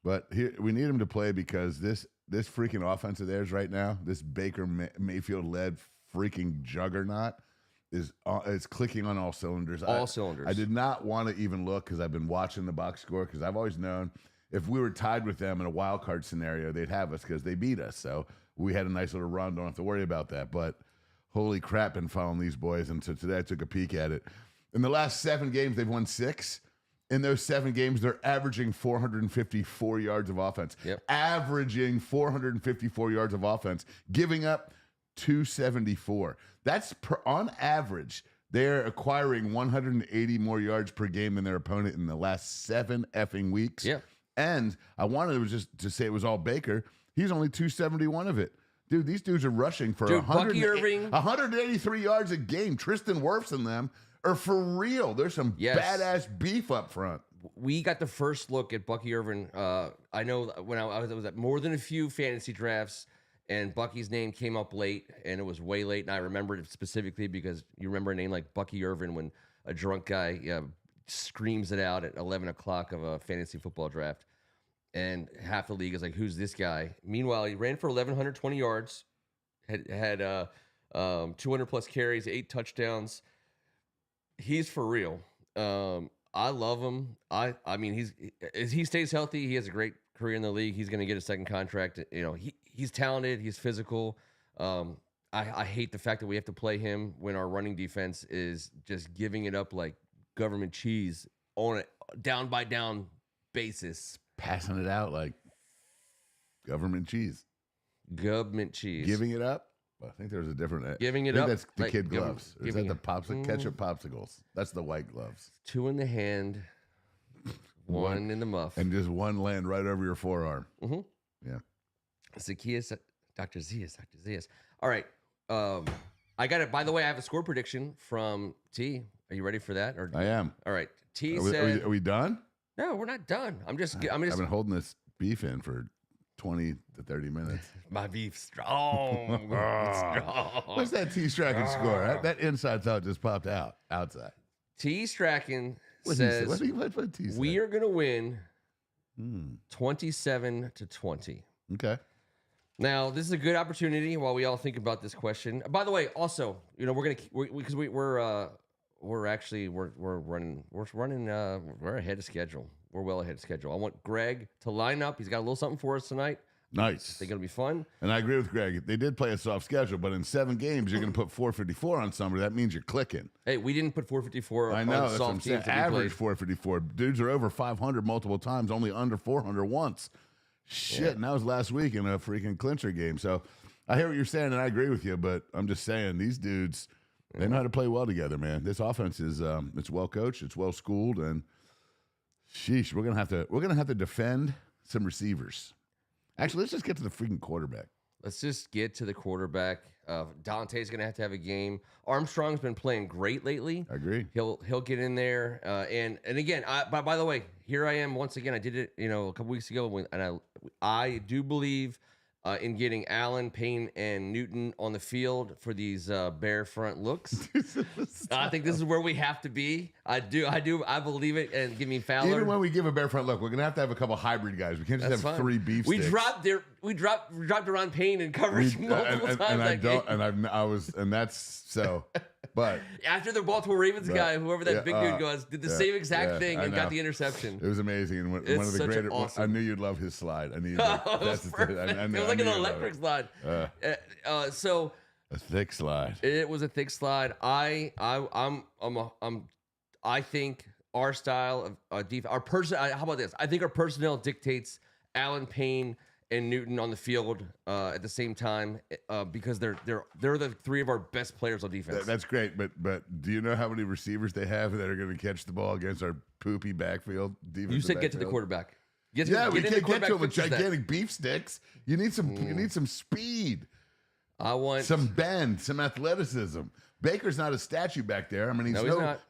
But here we need him to play because this freaking offense of theirs right now, this Baker Mayfield-led freaking juggernaut, is clicking on all cylinders. Cylinders. I did not want to even look because I've been watching the box score because I've always known if we were tied with them in a wild card scenario, they'd have us because they beat us. So we had a nice little run. Don't have to worry about that. But holy crap, been following these boys. And so today I took a peek at it. In the last 7 games, they've won 6. In those 7 games, they're averaging 454 yards of offense. Yep. Averaging 454 yards of offense, giving up 274. That's on average. They're acquiring 180 more yards per game than their opponent in the last 7 effing weeks. Yeah. And I wanted to say it was all Baker. He's only 271 of it. Dude, these dudes are rushing for 183 yards a game. Tristan Wirfs and them are for real. There's some badass beef up front. We got the first look at Bucky Irvin. I know when I was at more than a few fantasy drafts, and Bucky's name came up late, and it was way late, and I remembered it specifically because you remember a name like Bucky Irvin when a drunk guy screams it out at 11 o'clock of a fantasy football draft, and half the league is like, who's this guy? Meanwhile, he ran for 1,120 yards, had 200-plus carries, 8 touchdowns. He's for real. I love him. I mean, as he stays healthy, he has a great career in the league. He's going to get a second contract. You know, he's talented. He's physical. I hate the fact that we have to play him when our running defense is just giving it up like government cheese on a down by down basis. Passing it out like government cheese. Government cheese. Giving it up? Well, I think there's a different. Giving it I think up. that's the like kid gloves. Or is that the giving ketchup popsicles? That's the white gloves. 2 in the hand, 1 in the muff. And just one land right over your forearm. Mm-hmm. Yeah. Zacchaeus, Dr. Zacchaeus. All right. I got it. By the way, I have a score prediction from T. Are you ready for that? Or I am. All right. T Are said. we done? No, we're not done. I've been holding this beef in for 20 to 30 minutes. My beef's strong. It's strong. What's that T Strachan score? That inside thought just popped out outside. T Strachan What says what T we are going to win 27-20. Okay. Now, this is a good opportunity while we all think about this question. By the way, also, you know, we're ahead of schedule. We're well ahead of schedule. I want Greg to line up. He's got a little something for us tonight. Nice. They're going to be fun. And I agree with Greg. They did play a soft schedule, but in 7 games, you're going to put 454 on somebody. That means you're clicking. Hey, we didn't put 454 I know. on That's what soft I'm teams. saying. Average 454. Dudes are over 500 multiple times, only under 400 once. Shit, Yeah. and that was last week in a freaking clincher game. So I hear what you're saying, and I agree with you, but I'm just saying these dudes, they know how to play well together, man. This offense is it's well coached, it's well schooled, and sheesh, we're gonna have to defend some receivers. Actually, let's just get to the freaking quarterback. Let's just get to the quarterback. Dante's going to have a game. Armstrong's been playing great lately. I agree. He'll get in there. And again, by the way, here I am once again. I did it, a couple weeks ago, and I do believe in getting Allen, Payne, and Newton on the field for these bare front looks. I think this is where we have to be. I believe it. And give me Fowler. Even when we give a bare front look, we're gonna have to have a couple hybrid guys. We can't just That's have fine. 3 beef We sticks. dropped around Payne in coverage multiple times. But after the Baltimore Ravens guy, whoever that big dude was, did the same exact thing and got the interception. It was amazing. And one of the greater. Awesome. I knew you'd love his slide. I knew. It was perfect. It was like an electric slide. So a thick slide. it was a thick slide. I think our style of defense, how about this? I think our personnel dictates Allen, Payne, and Newton on the field at the same time because they're the 3 of our best players on defense. That's great, but do you know how many receivers they have that are going to catch the ball against our poopy backfield defense? You said get to the quarterback. We can't get to him with gigantic beef sticks. You need some speed. I want some bend, some athleticism. Baker's not a statue back there. I mean, he's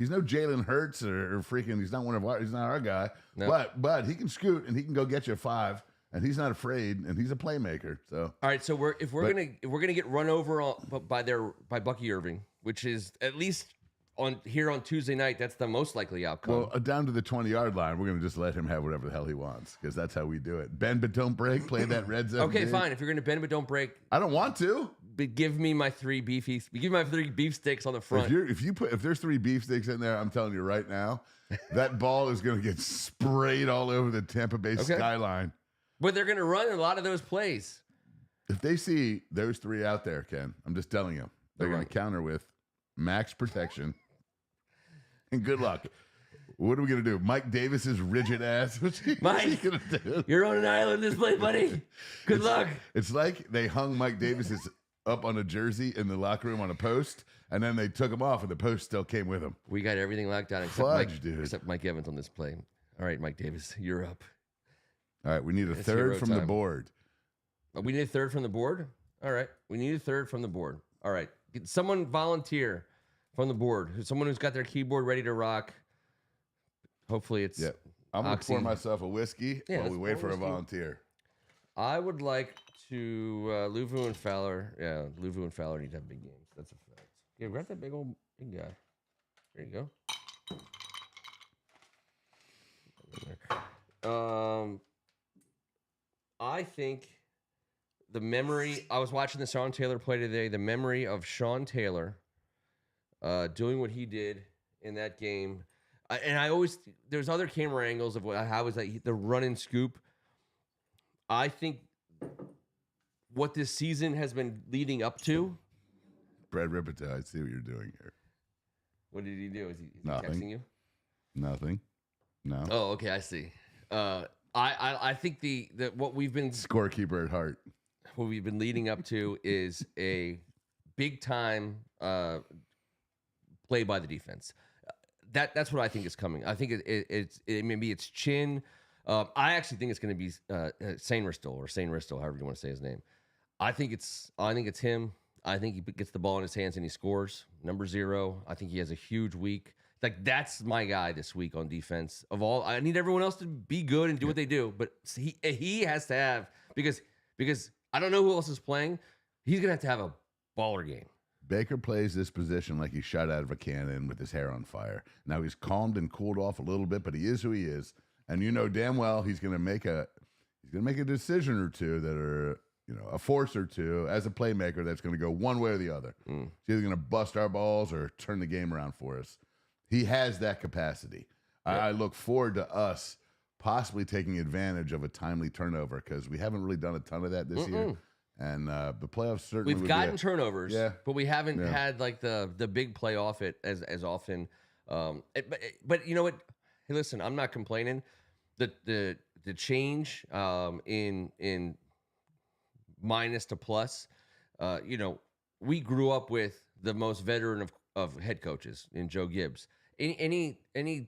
no Jalen Hurts or freaking. He's not our guy. No. But he can scoot and he can go get you a 5. And he's not afraid, and he's a playmaker. So all right, so we're gonna get run over by Bucky Irving, which is at least on Tuesday night. That's the most likely outcome. Well, down to the 20-yard line, we're gonna just let him have whatever the hell he wants because that's how we do it. Bend but don't break. Play that red zone. Okay, fine. If you're gonna bend but don't break, I don't want to. But give me my 3 beef sticks on the front. If there's 3 beef sticks in there, I'm telling you right now, that ball is gonna get sprayed all over the Tampa Bay skyline. But they're going to run a lot of those plays. If they see those 3 out there, Ken, I'm just telling you, they're going to counter with max protection. And good luck. What are we going to do? Mike Davis's rigid ass? What's he going to do? You're on an island this play, buddy. Good luck. It's like they hung Mike Davis's up on a jersey in the locker room on a post, and then they took him off, and the post still came with him. We got everything locked down except Mike Evans on this play. All right, Mike Davis, you're up. All right, we need a third from the board. We need a third from the board? All right, we need a third from the board. All right, someone volunteer from the board. Someone who's got their keyboard ready to rock. Hopefully it's I'm going to pour myself a whiskey while we wait for a volunteer. I would like to, Luvu and Fowler. Yeah, Luvu and Fowler need to have big games. That's a fact. Yeah, grab that big guy. There you go. I think the memory, I was watching the Sean Taylor play today, the memory of Sean Taylor doing what he did in that game. there's other camera angles of how is that the run and scoop. I think what this season has been leading up to. Brad Ripperton, I see what you're doing here. What did he do? Is he Nothing. texting you? Nothing. No. Oh, okay, I see. I think the what we've been Scorekeeper at heart. what we've been leading up to is a big time play by the defense. That's what I think is coming. I think maybe it's Chin. I actually think it's going to be Sane Ristel or Sane Ristel, however you want to say his name. I think it's him. I think he gets the ball in his hands and he scores. Number 0. I think he has a huge week. Like, that's my guy this week on defense. Of all, I need everyone else to be good and do what they do, but he has to have, because I don't know who else is playing. He's gonna have to have a baller game. Baker plays this position like he's shot out of a cannon with his hair on fire. Now he's calmed and cooled off a little bit, but he is who he is, and you know damn well he's gonna make a decision or two that are, a force or two as a playmaker that's gonna go one way or the other. He's either gonna bust our balls or turn the game around for us. He has that capacity. Yep. I look forward to us possibly taking advantage of a timely turnover, because we haven't really done a ton of that this year. And the playoffs certainly we've gotten turnovers, yeah, but we haven't had like the big play off it as often. But you know what? Hey, listen, I'm not complaining. The change in minus to plus. We grew up with the most veteran of head coaches in Joe Gibbs. Any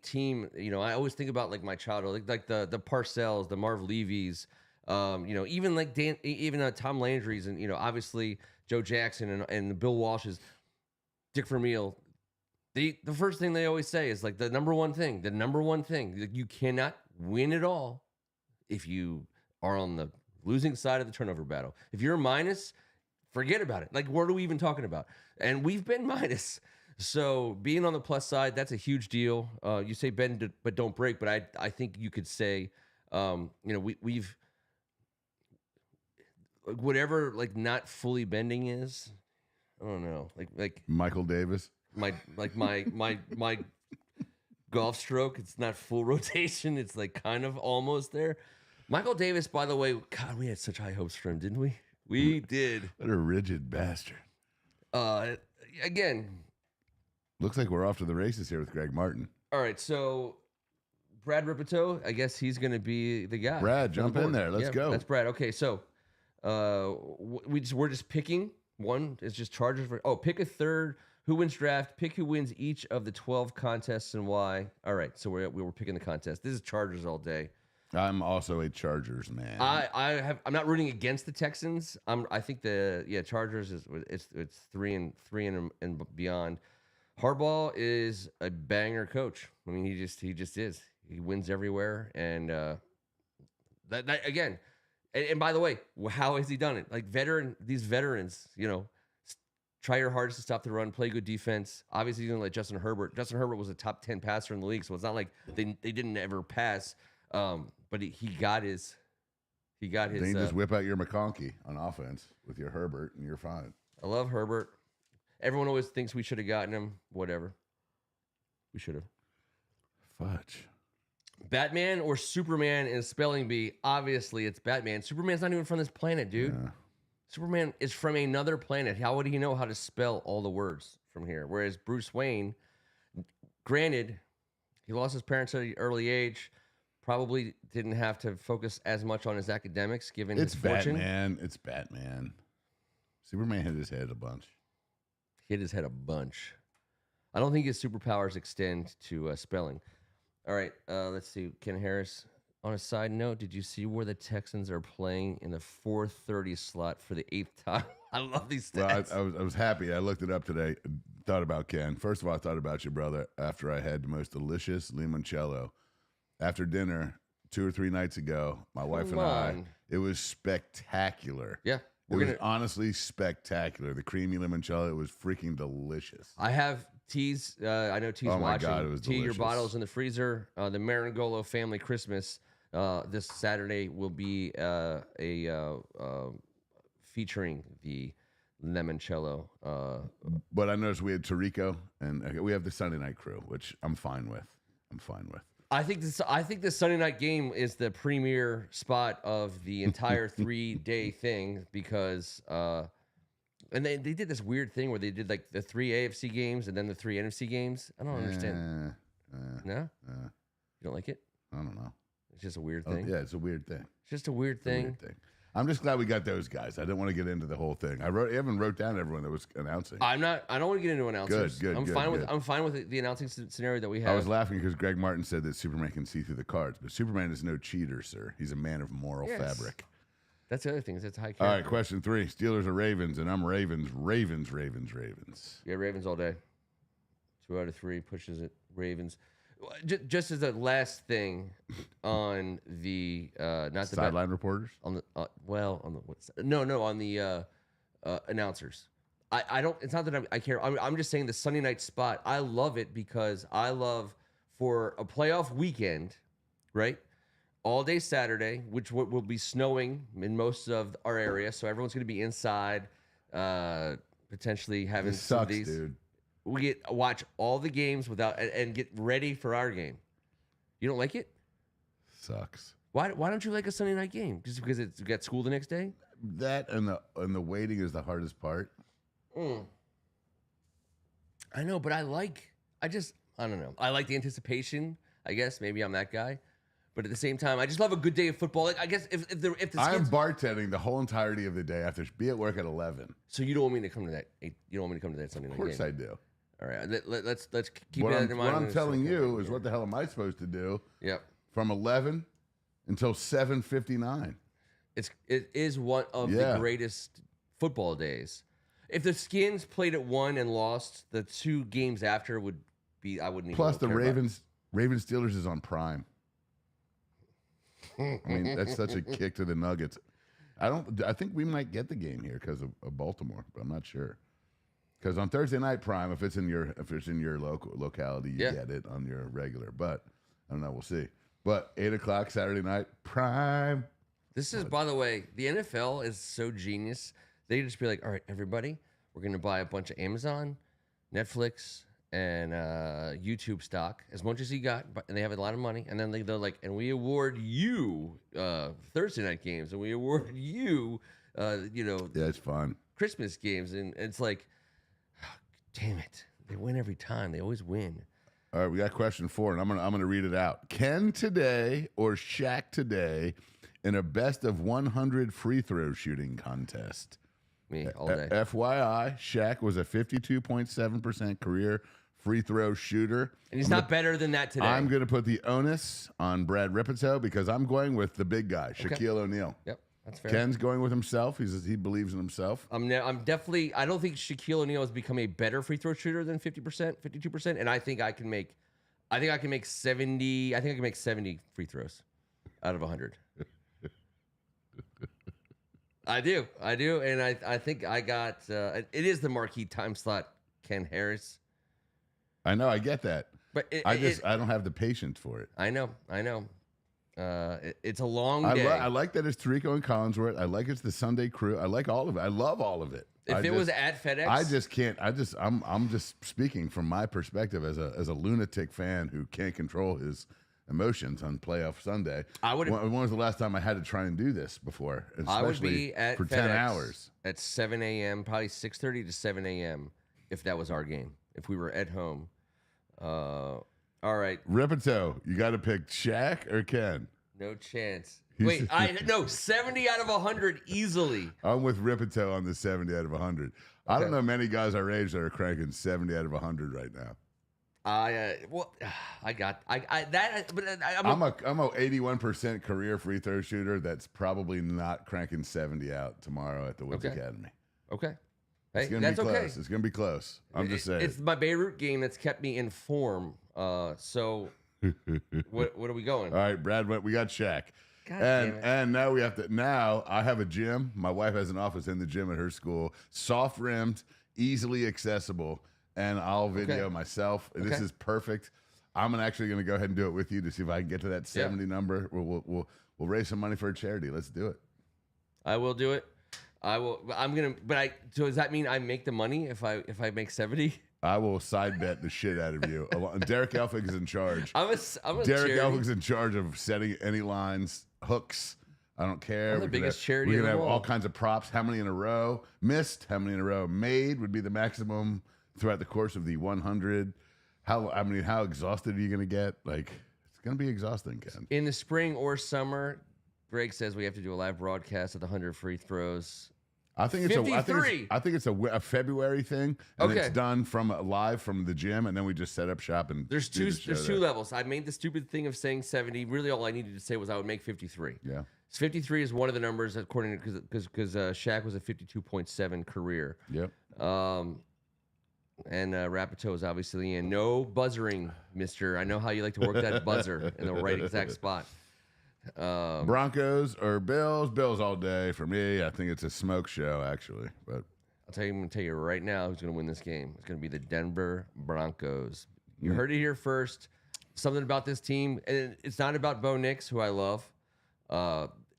team, I always think about like my childhood, like the Parcells, the Marv Levy's, even like Tom Landry's, and obviously Joe Jackson and the Bill Walsh's, Dick Vermeil. The first thing they always say is like the number one thing. Like, you cannot win it all if you are on the losing side of the turnover battle. If you're a minus, forget about it. Like, what are we even talking about? And we've been minus. So being on the plus side, that's a huge deal. You say bend but don't break, but I think you could say, we've whatever like not fully bending is. I don't know, like Michael Davis. My golf stroke. It's not full rotation. It's like kind of almost there. Michael Davis, by the way, God, we had such high hopes for him, didn't we? We did. What a rigid bastard. Again. Looks like we're off to the races here with Greg Martin. All right, so Brad Ripperton, I guess he's going to be the guy. Brad, jump in there. Let's go. That's Brad. Okay, so we're just picking one. It's just Chargers. Pick a third. Who wins draft? Pick who wins each of the 12 contests and why. All right, so we were picking the contest. This is Chargers all day. I'm also a Chargers man. I'm not rooting against the Texans. I think Chargers it's 3-3 and beyond. Harbaugh is a banger coach. I mean, he just is. He wins everywhere, and that again. And by the way, how has he done it? Like these veterans, try your hardest to stop the run, play good defense. Obviously, he's gonna let Justin Herbert. Justin Herbert was a top 10 passer in the league, so it's not like they didn't ever pass. But he got his. Then you just whip out your McConkey on offense with your Herbert, and you're fine. I love Herbert. Everyone always thinks we should have gotten him. Whatever. We should have. Fudge. Batman or Superman in a spelling bee? Obviously, it's Batman. Superman's not even from this planet, dude. Yeah. Superman is from another planet. How would he know how to spell all the words from here? Whereas Bruce Wayne, granted, he lost his parents at an early age. Probably didn't have to focus as much on his academics, given his fortune. It's Batman. Superman hit his head a bunch. I don't think his superpowers extend to spelling. All right, let's see. Ken Harris. On a side note, did you see where the Texans are playing in the 4:30 slot for the 8th time? I love these stats. Well, I was happy. I looked it up today. Thought about Ken. First of all, I thought about you, brother, after I had the most delicious limoncello. After dinner 2 or 3 nights ago, my wife and I, it was spectacular. Yeah. It was honestly spectacular. The creamy limoncello, it was freaking delicious. I have T's. I know T's watching. Oh, my God, it was delicious. Your bottle's in the freezer. The Meringolo family Christmas this Saturday will be featuring the limoncello. But I noticed we had Tarico, and we have the Sunday night crew, which I'm fine with. I'm fine with. I think this Sunday night game is the premier spot of the entire 3-day thing because and they did this weird thing where they did like the 3 AFC games and then the 3 NFC games. I don't understand. No? You don't like it? I don't know. It's just a weird thing. Yeah, it's a weird thing. It's just a weird thing. I'm just glad we got those guys. I didn't want to get into the whole thing. Evan wrote down everyone that was announcing. I don't want to get into announcers. Good. I'm fine with the announcing scenario that we have. I was laughing because Greg Martin said that Superman can see through the cards, but Superman is no cheater, sir. He's a man of moral fabric. That's the other thing. That's high character. All right, question 3. Steelers or Ravens, and I'm Ravens. Yeah, Ravens all day. 2 out of 3 pushes it. Ravens. Just as a last thing on the not the sideline reporters on the on the announcers. I don't. It's not that I care. I'm just saying the Sunday night spot. I love it because I love for a playoff weekend, right? All day Saturday, which will be snowing in most of our area, so everyone's going to be inside, potentially having this some sucks, of these. dude. We get watch all the games without and get ready for our game. You don't like it? Sucks. Why don't you like a Sunday night game? Just because it's got school the next day? That and the waiting is the hardest part. I know, but I don't know. I like the anticipation. I guess maybe I'm that guy. But at the same time, I just love a good day of football. Like I guess if the I'm bartending the whole entirety of the day. I have to be at work at 11. So you don't want me to come to that? You don't want me to come to that Sunday night game? Of course I do. All right, let's keep What that in mind. I'm telling you is what the hell am I supposed to do? Yep. From 11 until 7:59. It is one of the greatest football days. If the Skins played at 1 and lost, the 2 games after would be I wouldn't even. Plus the Ravens Steelers is on Prime. I mean, that's such a kick to the Nuggets. I think we might get the game here because of Baltimore, but I'm not sure. Because on Thursday night Prime, if it's in your locality, you get it on your regular. But I don't know, we'll see. But 8:00 Saturday night Prime. This is, by the way, the NFL is so genius. They just be like, all right, everybody, we're gonna buy a bunch of Amazon, Netflix, and YouTube stock, as much as you got, and they have a lot of money, and then they're like, and we award you Thursday night games, and we award you, it's fun, Christmas games, and it's like, oh, damn it, they win every time, they always win. All right, we got question 4, and I'm gonna read it out. Ken today or Shaq today in a best of 100 free throw shooting contest? Me all day. FYI, Shaq was a 52.7% career free throw shooter. And he's not better than that today. I'm going to put the onus on Brad Ripito because I'm going with the big guy, Shaquille O'Neal. Yep, that's fair. Ken's going with himself. He believes in himself. I'm definitely. I don't think Shaquille O'Neal has become a better free throw shooter than 50%, 52%, and I think I can make 70. I think I can make 70 free throws out of 100. I do, and I think I got. It is the marquee time slot, Ken Harris. I know, I get that, but I don't have the patience for it. I know. It's a long day. I like that it's Tirico and Collinsworth. I like it's the Sunday crew. I like all of it. I love all of it. If it was at FedEx, I just can't. I'm just speaking from my perspective as a lunatic fan who can't control his emotions on playoff Sunday. When was the last time I had to try and do this before? Especially I would be at for FedEx 10 hours at 7 a.m., probably 6:30 to 7 a.m. if that was our game. If we were at home. All right. Ripito, you got to pick Shaq or Ken? No chance. Wait, 70 out of 100 easily. I'm with Ripito on the 70 out of 100. Okay. I don't know many guys our age that are cranking 70 out of 100 right now. I'm a 81% career free throw shooter that's probably not cranking 70 out tomorrow at the Woods Academy. Okay. Hey, that's okay. It's going to be close. I'm just saying. It's my Beirut game that's kept me in form. So what are we going? All right, Brad, we got Shaq. God damn it. And now we have to. Now I have a gym. My wife has an office in the gym at her school. Soft rimmed, easily accessible, and I'll video myself. Okay. This is perfect. I'm actually going to go ahead and do it with you to see if I can get to that 70 number. We'll raise some money for a charity. Let's do it. I will do it. I will. I'm gonna. So does that mean I make the money if I make 70? I will side bet the shit out of you. Derek Elphick is in charge. I'm a Derek charity. Elphick's in charge of setting any lines, hooks. I don't care. I'm the biggest charity We're of gonna them have all. all kinds of props. How many in a row? Missed. How many in a row? Made would be the maximum throughout the course of the 100. How exhausted are you gonna get? Like, it's gonna be exhausting, Ken. In the spring or summer, Greg says we have to do a live broadcast of the 100 free throws. I think it's 53. I think it's a February thing, and Okay. it's done from live from the gym, and then we just set up shop and There's do two the show there's there. two levels. I made the stupid thing of saying 70. Really, all I needed to say was I would make 53. Yeah. 53 is one of the numbers according to because Shaq was a 52.7 career. Yep. And Rapito is obviously in. No buzzering, mister. I know how you like to work that buzzer in the right exact spot. Broncos or Bills? Bills all day for me. I think it's a smoke show, actually. But I'm going to tell you right now who's going to win this game. It's going to be the Denver Broncos. You heard it here first. Something about this team, and it's not about Bo Nix, who I love.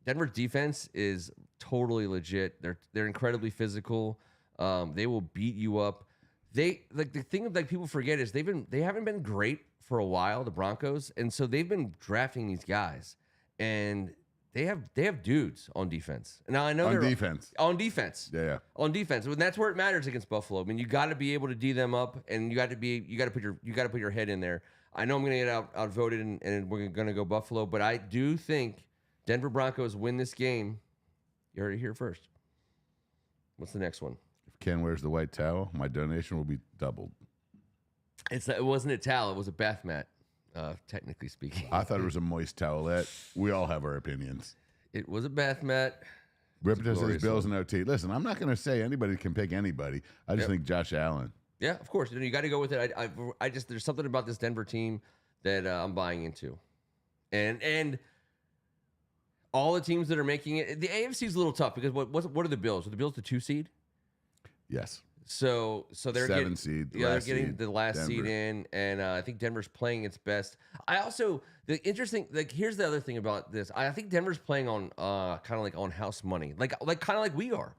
Denver's defense is totally legit. They're incredibly physical. They will beat you up. The thing that people forget is they haven't been great for a while, the Broncos, and so they've been drafting these guys, and they have dudes on defense. Now I know on they're defense. on defense. Yeah. On defense, and that's where it matters against Buffalo. I mean, you got to be able to D them up, and you got to put your head in there. I know I'm going to get outvoted, and we're going to go Buffalo, but I do think Denver Broncos win this game. You heard it here first. What's the next one? If Ken wears the white towel, my donation will be doubled. It wasn't a towel; it was a bath mat. Technically speaking, I thought it was a moist towelette. We all have our opinions. it was a bath mat. Ripito says glorious Bills and OT. Listen, I'm not going to say anybody can pick anybody. I just think Josh Allen. Yeah, of course. You got to go with it. I just there's something about this Denver team that I'm buying into, and all the teams that are making it. The AFC is a little tough because what are the Bills? Are the Bills the 2 seed? Yes. So they're 7 getting, seed. Yeah, they're last getting seed, the last Denver. seed in, and I think Denver's playing its best. I also the interesting here's the other thing about this. I think Denver's playing on kind of like on house money, like kind of like we are.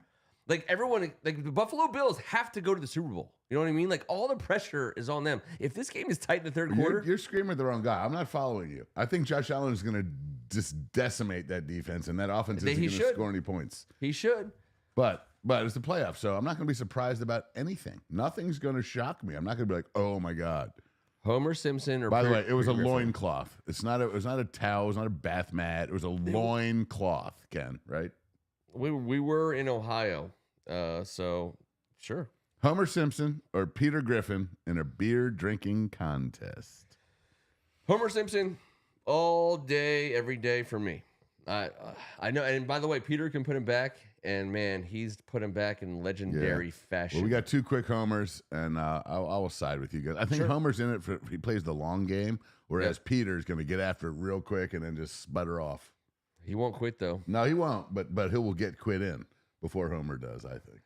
Like everyone, like the Buffalo Bills have to go to the Super Bowl. You know what I mean? Like all the pressure is on them. If this game is tight in the third quarter, You're screaming at the wrong guy. I'm not following you. I think Josh Allen is going to just decimate that defense, and that offense isn't going to score any points. he should. But it's the playoffs, so I'm not going to be surprised about anything. Nothing's going to shock me. I'm not going to be like, oh my god. Homer Simpson or By the way, it was a Griffin. loincloth. It was not a towel. It was not a bath mat. It was a loincloth, Ken. Right? We were in Ohio, so sure. Homer Simpson or Peter Griffin in a beer drinking contest. Homer Simpson, all day, every day for me. I know, and by the way, Peter can put him back, and man, he's put him back in legendary fashion. Well, we got 2 quick homers, and I will side with you guys. I think Homer's in it he plays the long game, whereas Peter's going to get after it real quick and then just sputter off. He won't quit though. No, he won't, but he will get quit in before Homer does, I think.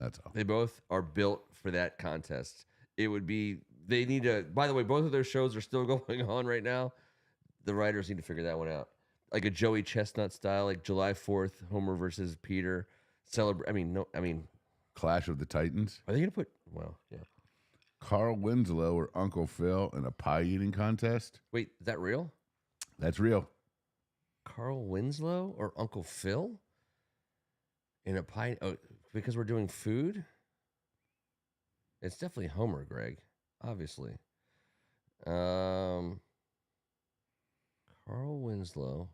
That's all. They both are built for that contest. It would be, they need to, by the way, both of their shows are still going on right now. The writers need to figure that one out. Like a Joey Chestnut style, like July 4th, Homer versus Peter. Clash of the Titans. Are they going to put, well, yeah. Carl Winslow or Uncle Phil in a pie eating contest. Wait, is that real? That's real. Carl Winslow or Uncle Phil? In a pie, because we're doing food? It's definitely Homer, Greg, obviously. Carl Winslow.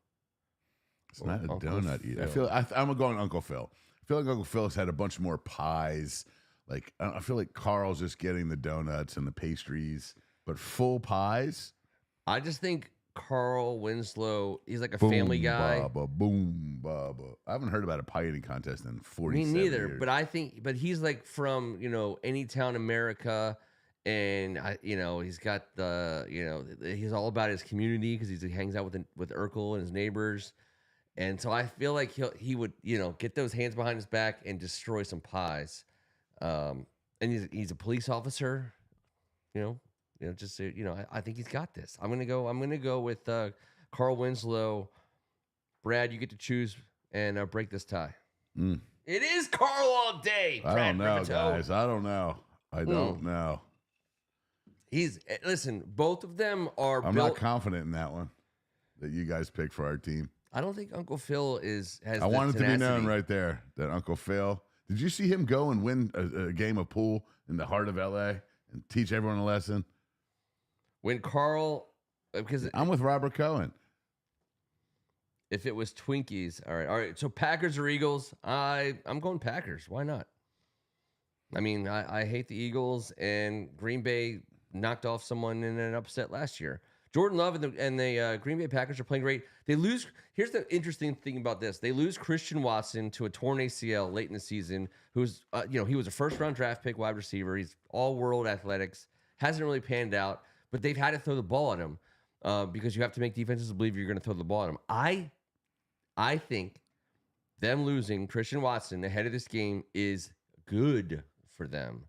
It's not a Uncle donut eater. Phil. I'm going Uncle Phil. I feel like Uncle Phil's had a bunch more pies. Like I feel like Carl's just getting the donuts and the pastries, but full pies. I just think Carl Winslow, he's like a Boom, family guy. Baba, boom, baba. I haven't heard about a pie eating contest in 40 Me neither, years. but he's like from, any town America, and he's got he's all about his community because he hangs out with Urkel and his neighbors. And so I feel like he would, get those hands behind his back and destroy some pies. And he's a police officer, I think he's got this. I'm gonna go with Carl Winslow. Brad, you get to choose and break this tie. It is Carl all day. I Brad don't know, Rivito. guys. I don't know. I don't know. Listen, both of them are I'm built. not confident in that one that you guys picked for our team. I don't think Uncle Phil has. I the want it to be known tenacity. right there that Uncle Phil. Did you see him go and win a game of pool in the heart of LA and teach everyone a lesson? When Carl, because I'm with Robert Cohen. if it was Twinkies, all right. So Packers or Eagles? I'm going Packers. Why not? I mean, I hate the Eagles, and Green Bay knocked off someone in an upset last year. Jordan Love and the Green Bay Packers are playing great. They lose. Here's the interesting thing about this: they lose Christian Watson to a torn ACL late in the season. Who's he was a first-round draft pick wide receiver. He's all-world athletics. Hasn't really panned out, but they've had to throw the ball at him because you have to make defenses believe you're going to throw the ball at him. I think them losing Christian Watson ahead of this game is good for them.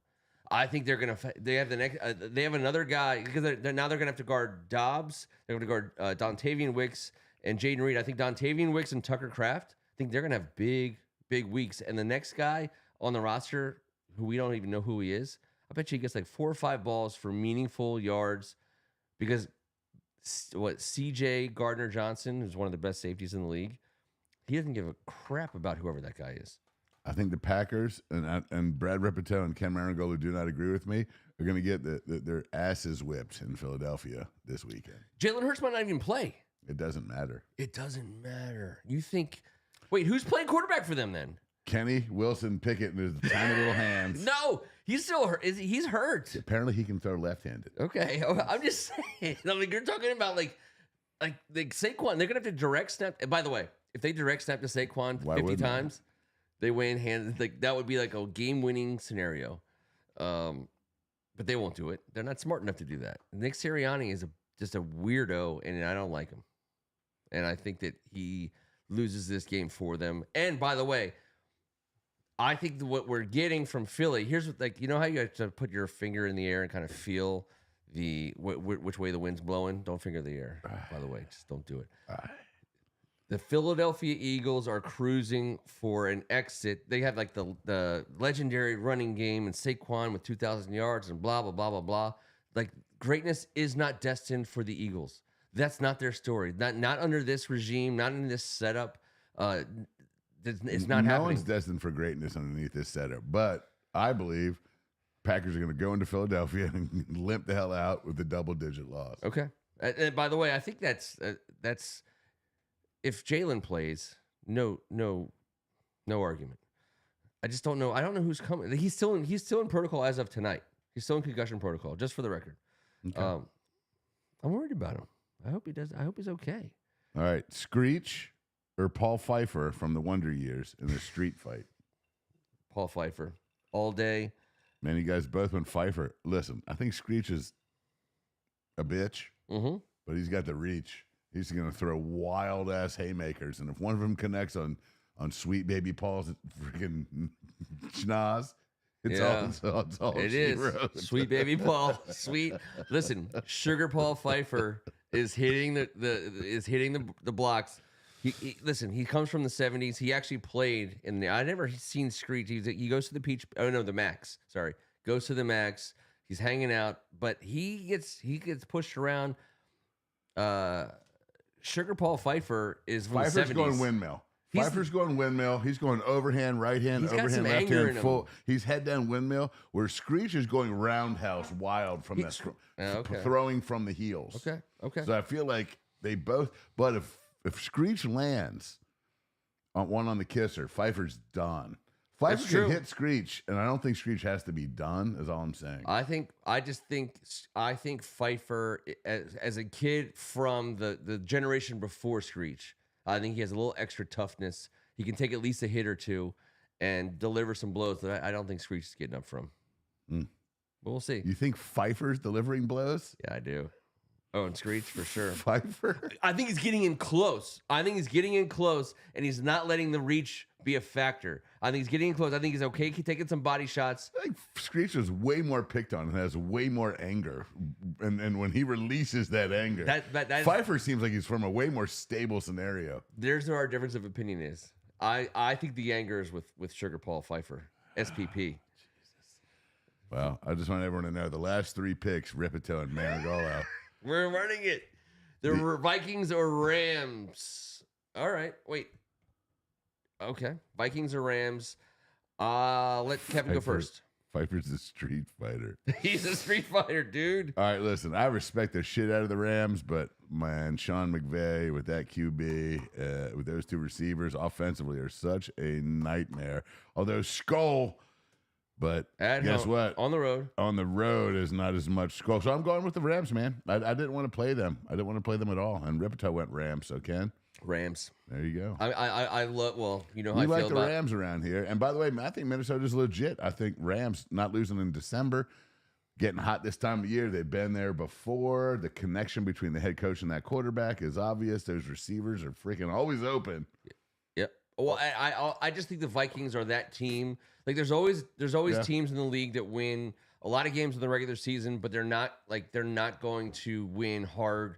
I think they're gonna. They have the next. They have another guy because now they're gonna have to guard Dobbs. They're gonna guard Dontavian Wicks and Jaden Reed. I think Dontavian Wicks and Tucker Kraft. I think they're gonna have big weeks. And the next guy on the roster, who we don't even know who he is, I bet you he gets like 4 or 5 balls for meaningful yards. Because CJ Gardner Johnson, who's one of the best safeties in the league, he doesn't give a crap about whoever that guy is. I think the Packers and Brad Repetto and Ken Meringolo, who do not agree with me, are going to get their asses whipped in Philadelphia this weekend. Jalen Hurts might not even play. It doesn't matter. It doesn't matter. You think? Wait, who's playing quarterback for them then? Kenny Wilson Pickett and his tiny little hands. No, he's still hurt. He's hurt. Apparently, he can throw left-handed. Okay, I'm just saying. I mean, you're talking about like Saquon. They're gonna have to direct snap. And by the way, if they direct snap to Saquon 50 times, they win hands. Like that would be like a game-winning scenario. But they won't do it. They're not smart enough to do that. Nick Sirianni is just a weirdo, and I don't like him. And I think that he loses this game for them. And by the way, I think what we're getting from Philly, here's what, like, you know how you have to put your finger in the air and kind of feel which way the wind's blowing? Don't finger the air, by the way. Just don't do it. The Philadelphia Eagles are cruising for an exit. They have like the legendary running game and Saquon with 2,000 yards and blah, blah, blah, blah, blah. Like, greatness is not destined for the Eagles. That's not their story. Not under this regime, not in this setup. It's not happening. No one's destined for greatness underneath this setup. But I believe Packers are going to go into Philadelphia and limp the hell out with a double-digit loss. Okay. And by the way, I think that's if Jalen plays, no argument. I just don't know. I don't know who's coming. He's still in protocol as of tonight. He's still in concussion protocol, just for the record. Okay. I'm worried about him. I hope he does. I hope he's okay. All right. Screech or Paul Pfeiffer from the Wonder Years in a street fight? Paul Pfeiffer. All day. Man, you guys both went Pfeiffer. Listen, I think Screech is a bitch, but he's got the reach. He's going to throw wild-ass haymakers, and if one of them connects on sweet baby Paul's freaking schnoz, it's all it she is. wrote. Sweet baby Paul. Sweet. Listen, Sugar Paul Pfeiffer is hitting the blocks. Listen, he comes from the 70s. He actually played in the. I never seen Screech. He goes to the Max. Sorry, goes to the Max. He's hanging out, but he gets pushed around. Sugar Paul Pfeiffer is from Pfeiffer's the 70s. going windmill. Pfeiffer's going windmill. He's going overhand, right hand, overhand, left hand, full. He's head down windmill. Where Screech is going roundhouse wild from throwing from the heels. Okay. So I feel like they both. But if Screech lands on one on the kisser, Pfeiffer's done. Pfeiffer can hit Screech, and I don't think Screech has to be done. Is all I'm saying. I think Pfeiffer, as a kid from the generation before Screech, I think he has a little extra toughness. He can take at least a hit or two and deliver some blows that I don't think Screech is getting up from. But we'll see. You think Pfeiffer's delivering blows? Yeah, I do. Oh, and Screech for sure. Pfeiffer? I think he's getting in close. And he's not letting the reach be a factor. I think he's getting in close. I think he's okay taking some body shots. I think Screech is way more picked on and has way more anger. And when he releases that anger, Pfeiffer seems like he's from a way more stable scenario. There's where our difference of opinion is. I think the anger is with Sugar Paul Pfeiffer, SPP. Well, I just want everyone to know the last 3 picks, Ripito and Meringolo. We're running it. The Vikings or Rams. All right, wait. Okay, Vikings or Rams. Let Kevin go first. Pfeiffer's a street fighter. He's a street fighter, dude. All right, listen, I respect the shit out of the Rams, but man, Sean McVay with that QB, with those 2 receivers offensively are such a nightmare. Although Skull, but guess what? On the road. On the road is not as much Skull. So I'm going with the Rams, man. I didn't want to play them. I didn't want to play them at all. And Ripito went Rams, so Ken? Rams. There you go. I love. Well, you know how We I like feel the about Rams around here. And by the way, I think Minnesota's legit. I think Rams not losing in December, getting hot this time of year. They've been there before. The connection between the head coach and that quarterback is obvious. Those receivers are freaking always open. Yep. Well, I just think the Vikings are that team. Like there's always teams in the league that win a lot of games in the regular season, but they're not going to win hard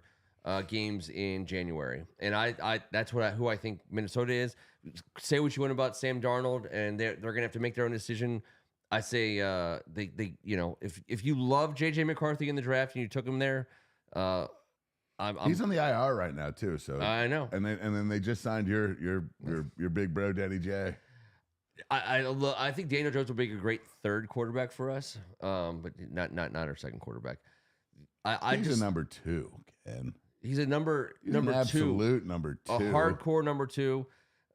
games in January. And that's who I think Minnesota is. Say what you want about Sam Darnold, and they're gonna have to make their own decision. I say they if you love JJ McCarthy in the draft and you took him there, He's on the IR right now too. So I know. And then they just signed your big bro Danny J. I think Daniel Jones will be a great 3rd quarterback for us, but not our 2nd quarterback. He's a number 2, Ken. He's a number He's number an absolute number 2, a hardcore number 2.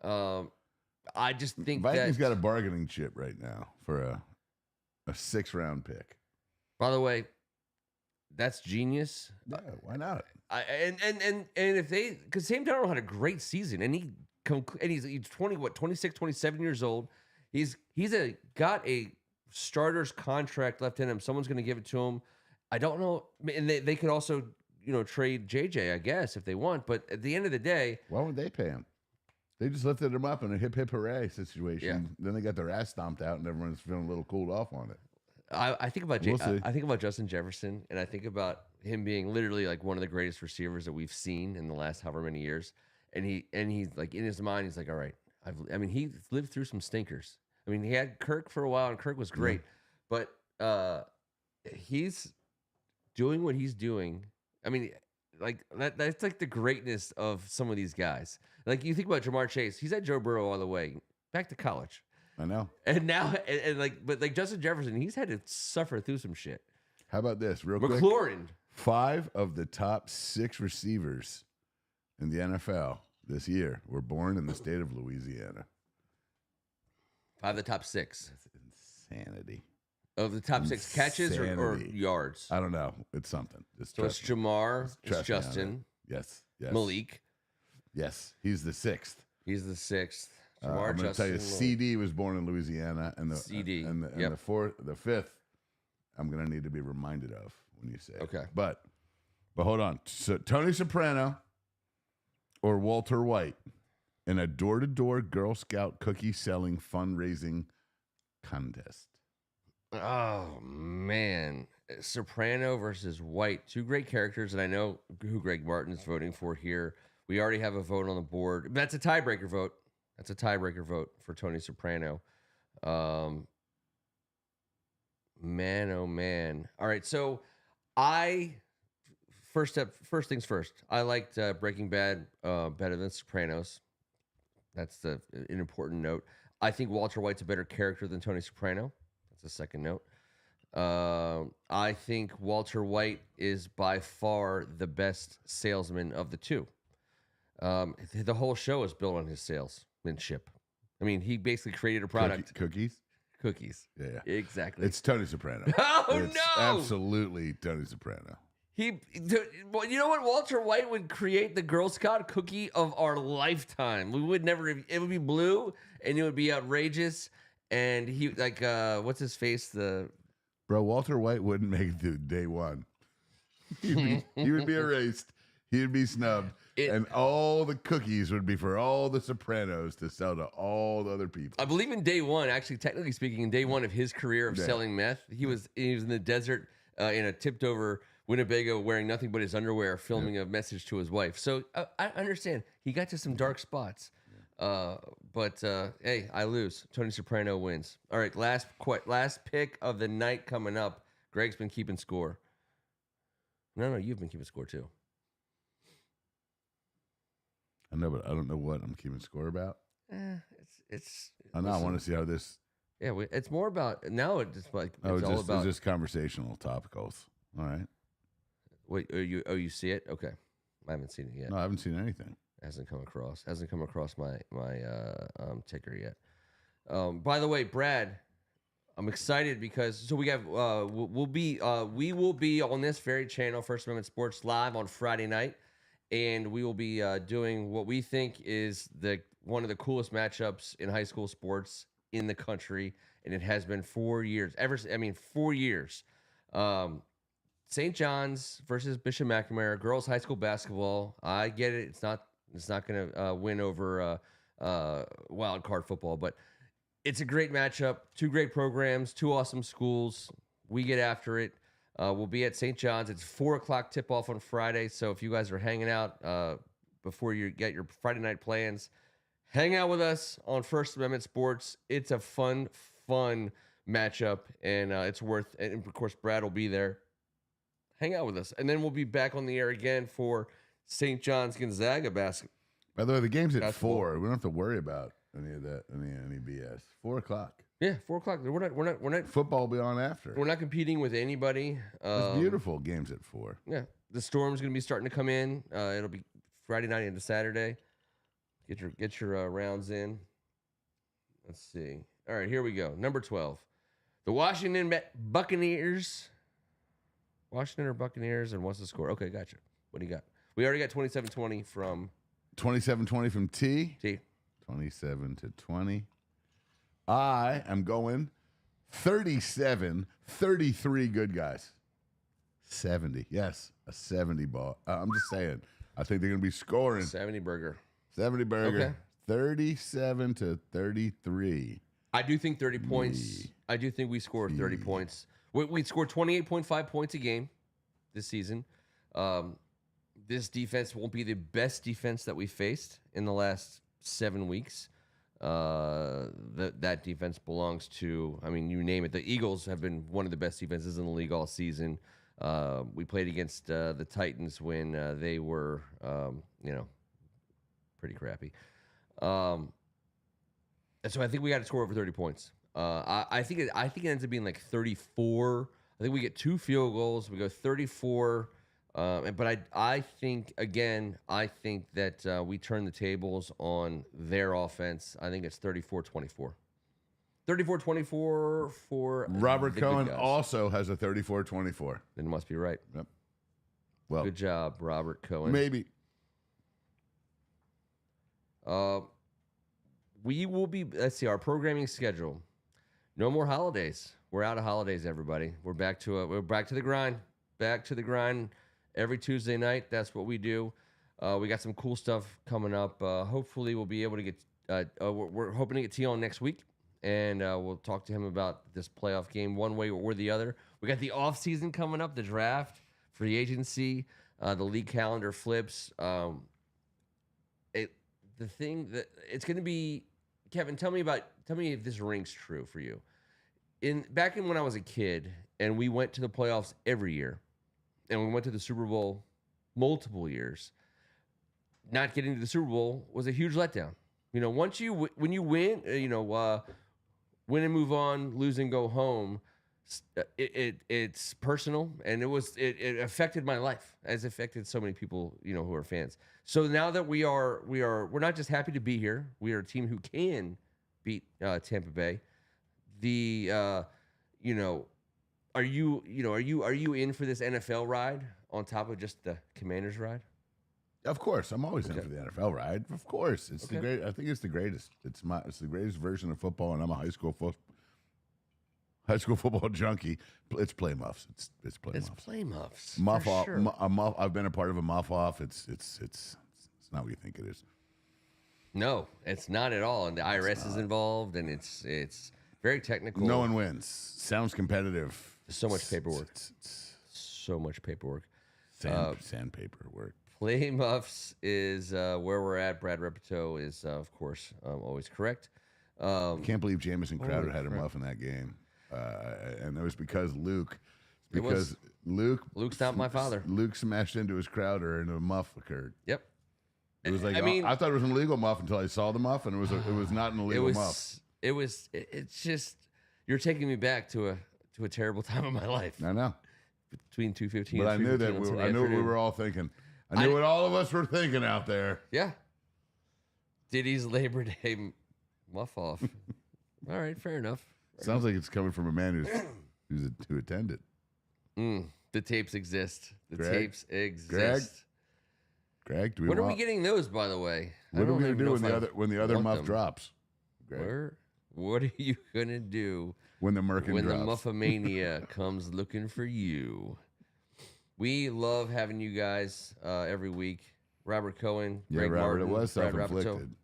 I just think Vikings got a bargaining chip right now for a 6th-round pick. By the way, that's genius. Yeah, why not? And if they, because Sam Darnold had a great season, and he's 26, 27 years old. He's got a starter's contract left in him. Someone's going to give it to him. I don't know, and they could also trade JJ, I guess, if they want. But at the end of the day, why would they pay him? They just lifted him up in a hip hip hooray situation. Yeah. Then they got their ass stomped out, and everyone's feeling a little cooled off on it. I think about I think about Justin Jefferson, and I think about him being literally like one of the greatest receivers that we've seen in the last however many years. And he's like in his mind, he's like, all right. He lived through some stinkers. I mean, he had Kirk for a while, and Kirk was great, but he's doing what he's doing. I mean, like that's like the greatness of some of these guys. Like you think about Jamar Chase, he's at Joe Burrow all the way back to college. I know. And now, but Justin Jefferson, he's had to suffer through some shit. How about this, real quick? McLaurin. 5 of the top 6 receivers in the NFL this year were born in the state of Louisiana. 5 of the top 6. That's insanity. Of the top 6 catches or yards? I don't know. It's something. It's Jamar. It's Justin. Yes. Malik. Yes. He's the 6th. He's the 6th. Jamar, I'm going to tell you, CD was born in Louisiana, and the CD. and the 5th, I'm going to need to be reminded of when you say it. Okay. But hold on. So Tony Soprano or Walter White in a door-to-door Girl Scout cookie selling fundraising contest. Oh, man. Soprano versus White. 2 great characters, and I know who Greg Martin's voting for here. We already have a vote on the board. That's a tiebreaker vote. That's a tiebreaker vote for Tony Soprano. Man, oh, man. All right, so first things first. I liked Breaking Bad better than Sopranos. That's an important note. I think Walter White's a better character than Tony Soprano. That's a second note. I think Walter White is by far the best salesman of the 2. The whole show is built on his salesmanship. I mean, he basically created a product. Cookies? Yeah. Exactly. It's Tony Soprano. Oh, no! Absolutely Tony Soprano. You know what? Walter White would create the Girl Scout cookie of our lifetime. We would never. It would be blue, and it would be outrageous. And he what's his face? Walter White wouldn't make it to day 1. He would be erased. He'd be snubbed. And all the cookies would be for all the Sopranos to sell to all the other people. I believe in day 1, actually, technically speaking, in day 1 of his career of selling meth, he was in the desert in a tipped over Winnebago wearing nothing but his underwear, filming a message to his wife. So I understand. He got to some dark spots. Hey, I lose. Tony Soprano wins. All right, last pick of the night coming up. Greg's been keeping score. No, you've been keeping score too. I know, but I don't know what I'm keeping score about. It's. I know. I want to see how this. Yeah, it's more about now. It's like it's all about it's just conversational topicals. All right. Wait, you see it? Okay, I haven't seen it yet. No, I haven't seen anything. Hasn't come across my ticker yet. By the way, Brad, I'm excited because we have we will be on this very channel, First Amendment Sports, live on Friday night, and we will be doing what we think is one of the coolest matchups in high school sports in the country, and it has been 4 years. 4 years. St. John's versus Bishop McNamara, girls high school basketball. I get it. It's not going to win over wild card football, but it's a great matchup. Two great programs, two awesome schools. We get after it. We'll be at St. John's. It's 4:00 tip off on Friday. So if you guys are hanging out before you get your Friday night plans, hang out with us on First Amendment Sports. It's a fun matchup, and it's worth. And of course, Brad will be there. Hang out with us, and then we'll be back on the air again for St. John's Gonzaga basketball. By the way, the game's at 4. We don't have to worry about any of that, any BS. 4:00. Yeah, 4:00. We're not. Football will be on after. We're not competing with anybody. It's beautiful. Games at 4. Yeah, the storm's gonna be starting to come in. It'll be Friday night into Saturday. Get your rounds in. Let's see. All right, here we go. Number 12, the Washington Buccaneers. Washington or Buccaneers, and what's the score? Okay, gotcha. What do you got? We already got 27-20 from 27-20 from T. 27-20. I am going 37-33 good guys. 70. Yes, a 70 ball. I'm just saying. I think they're going to be scoring. 70 burger. 70 burger. Okay. 37-33. I do think 30 points. I do think we score 30 points. We scored 28.5 points a game this season. This defense won't be the best defense that we faced in the last 7 weeks. That defense belongs to, you name it. The Eagles have been one of the best defenses in the league all season. We played against the Titans when they were, pretty crappy. And so I think we got to score over 30 points. I think it ends up being like 34. I think we get 2 field goals. We go 34. But I think that we turn the tables on their offense. I think it's 34-24. 34-24 for Robert Cohen also has a 34-24. Then it must be right. Yep. Well, good job, Robert Cohen. Maybe. We will be. Let's see our programming schedule. No more holidays. We're out of holidays, everybody. We're back to the grind. Back to the grind. Every Tuesday night, that's what we do. We got some cool stuff coming up. Hopefully, we'll be able to get. We're hoping to get T on next week, and we'll talk to him about this playoff game one way or the other. We got the off season coming up, the draft, free agency, the league calendar flips. The thing that it's going to be, Kevin. Tell me if this rings true for you. Back when I was a kid, and we went to the playoffs every year. And we went to the Super Bowl multiple years. Not getting to the Super Bowl was a huge letdown. When you win, win and move on, lose and go home. It's personal, and it affected my life, as affected so many people who are fans. So now that we're not just happy to be here. We are a team who can beat Tampa Bay. Are you in for this NFL ride on top of just the Commanders ride? Of course, I'm always in for the NFL ride. Of course, it's the great. I think it's the greatest. It's the greatest version of football, and I'm a high school football junkie. It's play muffs. It's play muffs. It's play muffs. Muff for off. Sure. I've been a part of a muff off. It's not what you think it is. No, it's not at all. And the IRS is involved, and it's very technical. No one wins. Sounds competitive. So much paperwork. So much paperwork. Sandpaper work. Play Muffs is where we're at. Brad Repito is, of course, always correct. I can't believe Jamison Crowder Holy had a crap. muff in that game. And it was because Luke. It was. Luke's not my father. Luke smashed into his Crowder and a muff occurred. Yep. It was like I mean, I thought it was an illegal muff until I saw the muff, and it was not an illegal muff. It's just you're taking me back to a terrible time of my life. I know, Between 2:15 but I and knew 3:15 that on we Sunday I knew what we afternoon. were all thinking. I knew what all of us were thinking out there. Yeah. Diddy's Labor Day muff off. All right, fair enough. Sounds like it's coming from a man who attended. The tapes exist. The Greg? tapes exist. Greg, do we When are we want? getting those, by the way? What are we gonna even do know when if I when the other want muff them. drops? Greg? What are you gonna do When the Merkin when drops. the Muffamania comes looking for you? We love having you guys every week. Robert Cohen, Yeah, Greg Robert, Martin, it was Brad Rapito. self-inflicted.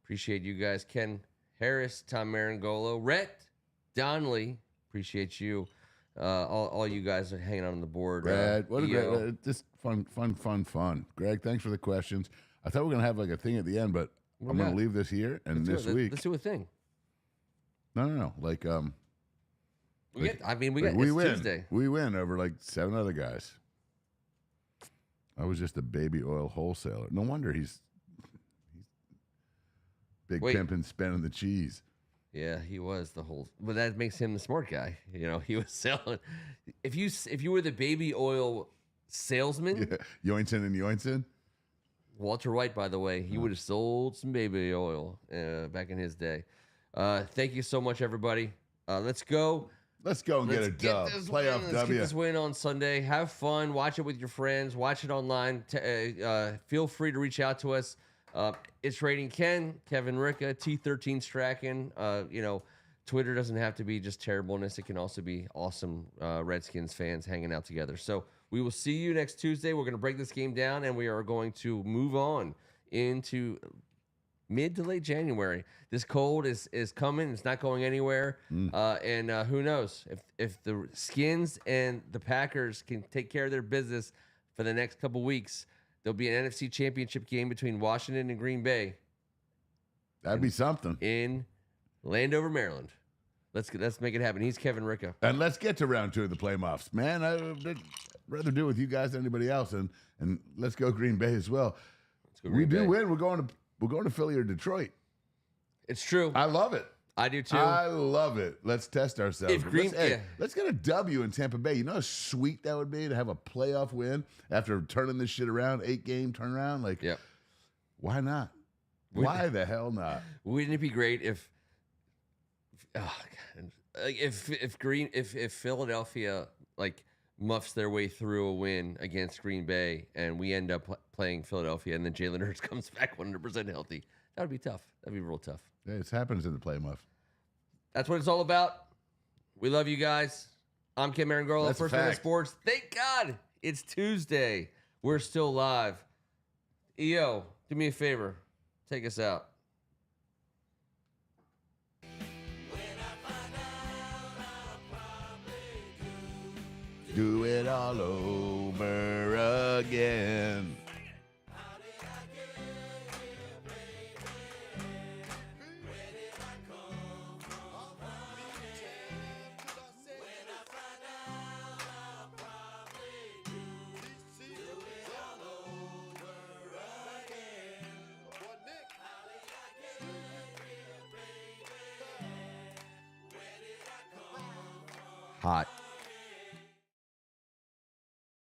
Appreciate you guys. Ken Harris, Tom Meringolo, Rhett Donnelly. Appreciate you. All you guys are hanging out on the board. Brad, what a EO. great, just fun. Greg, thanks for the questions. I thought we were gonna have like a thing at the end, but What I'm gonna about? leave this here and this week. Let's do a thing. No. Like We Like- got we it's win. Tuesday. We win over like 7 other guys. I was just a baby oil wholesaler. No wonder he's big Wait. pimping, spending the cheese. Yeah, he was the whole. But that makes him the smart guy. You know, he was selling. If you were the baby oil salesman, Yeah. Yoinson and Yoinson. Walter White, by the way, he would have sold some baby oil back in his day. Thank you so much, everybody. Let's go. Let's go and Let's get a dub. this Playoff win. Let's W. get this win on Sunday. Have fun. Watch it with your friends. Watch it online. Feel free to reach out to us. It's Rating Ken, Kevin Ricca, T13 Strachan. Twitter doesn't have to be just terribleness. It can also be awesome Redskins fans hanging out together. So we will see you next Tuesday. We're going to break this game down, and we are going to move on into mid to late January. This cold is coming. It's not going anywhere. And who knows if the Skins and the Packers can take care of their business for the next couple weeks. There'll be an NFC Championship game between Washington and Green Bay That'd be something. in Landover, Maryland. Let's make it happen. He's Kevin Ricca. And let's get to round 2 of the playoffs. Man, I'd rather do it with you guys than anybody else. And let's go Green Bay as well. Let's go We Green do Bay. win. We're going to Philly or Detroit. It's true. I love it. I do too. I love it. Let's test ourselves. If Green- let's get a W in Tampa Bay. You know how sweet that would be to have a playoff win after turning this shit around, 8-game turnaround? Like, Yep. why not? Why the hell not? Wouldn't it be great if Philadelphia like muffs their way through a win against Green Bay and we end up playing Philadelphia and then Jalen Hurts comes back 100% healthy? That would be tough. That'd be real tough. Yeah, it happens in the playoff. That's what it's all about. We love you guys. I'm Ken Meringolo, That's a First Minute fact. Sports. Thank God it's Tuesday. We're still live. EO, do me a favor. Take us out. Do it all over again. Hot.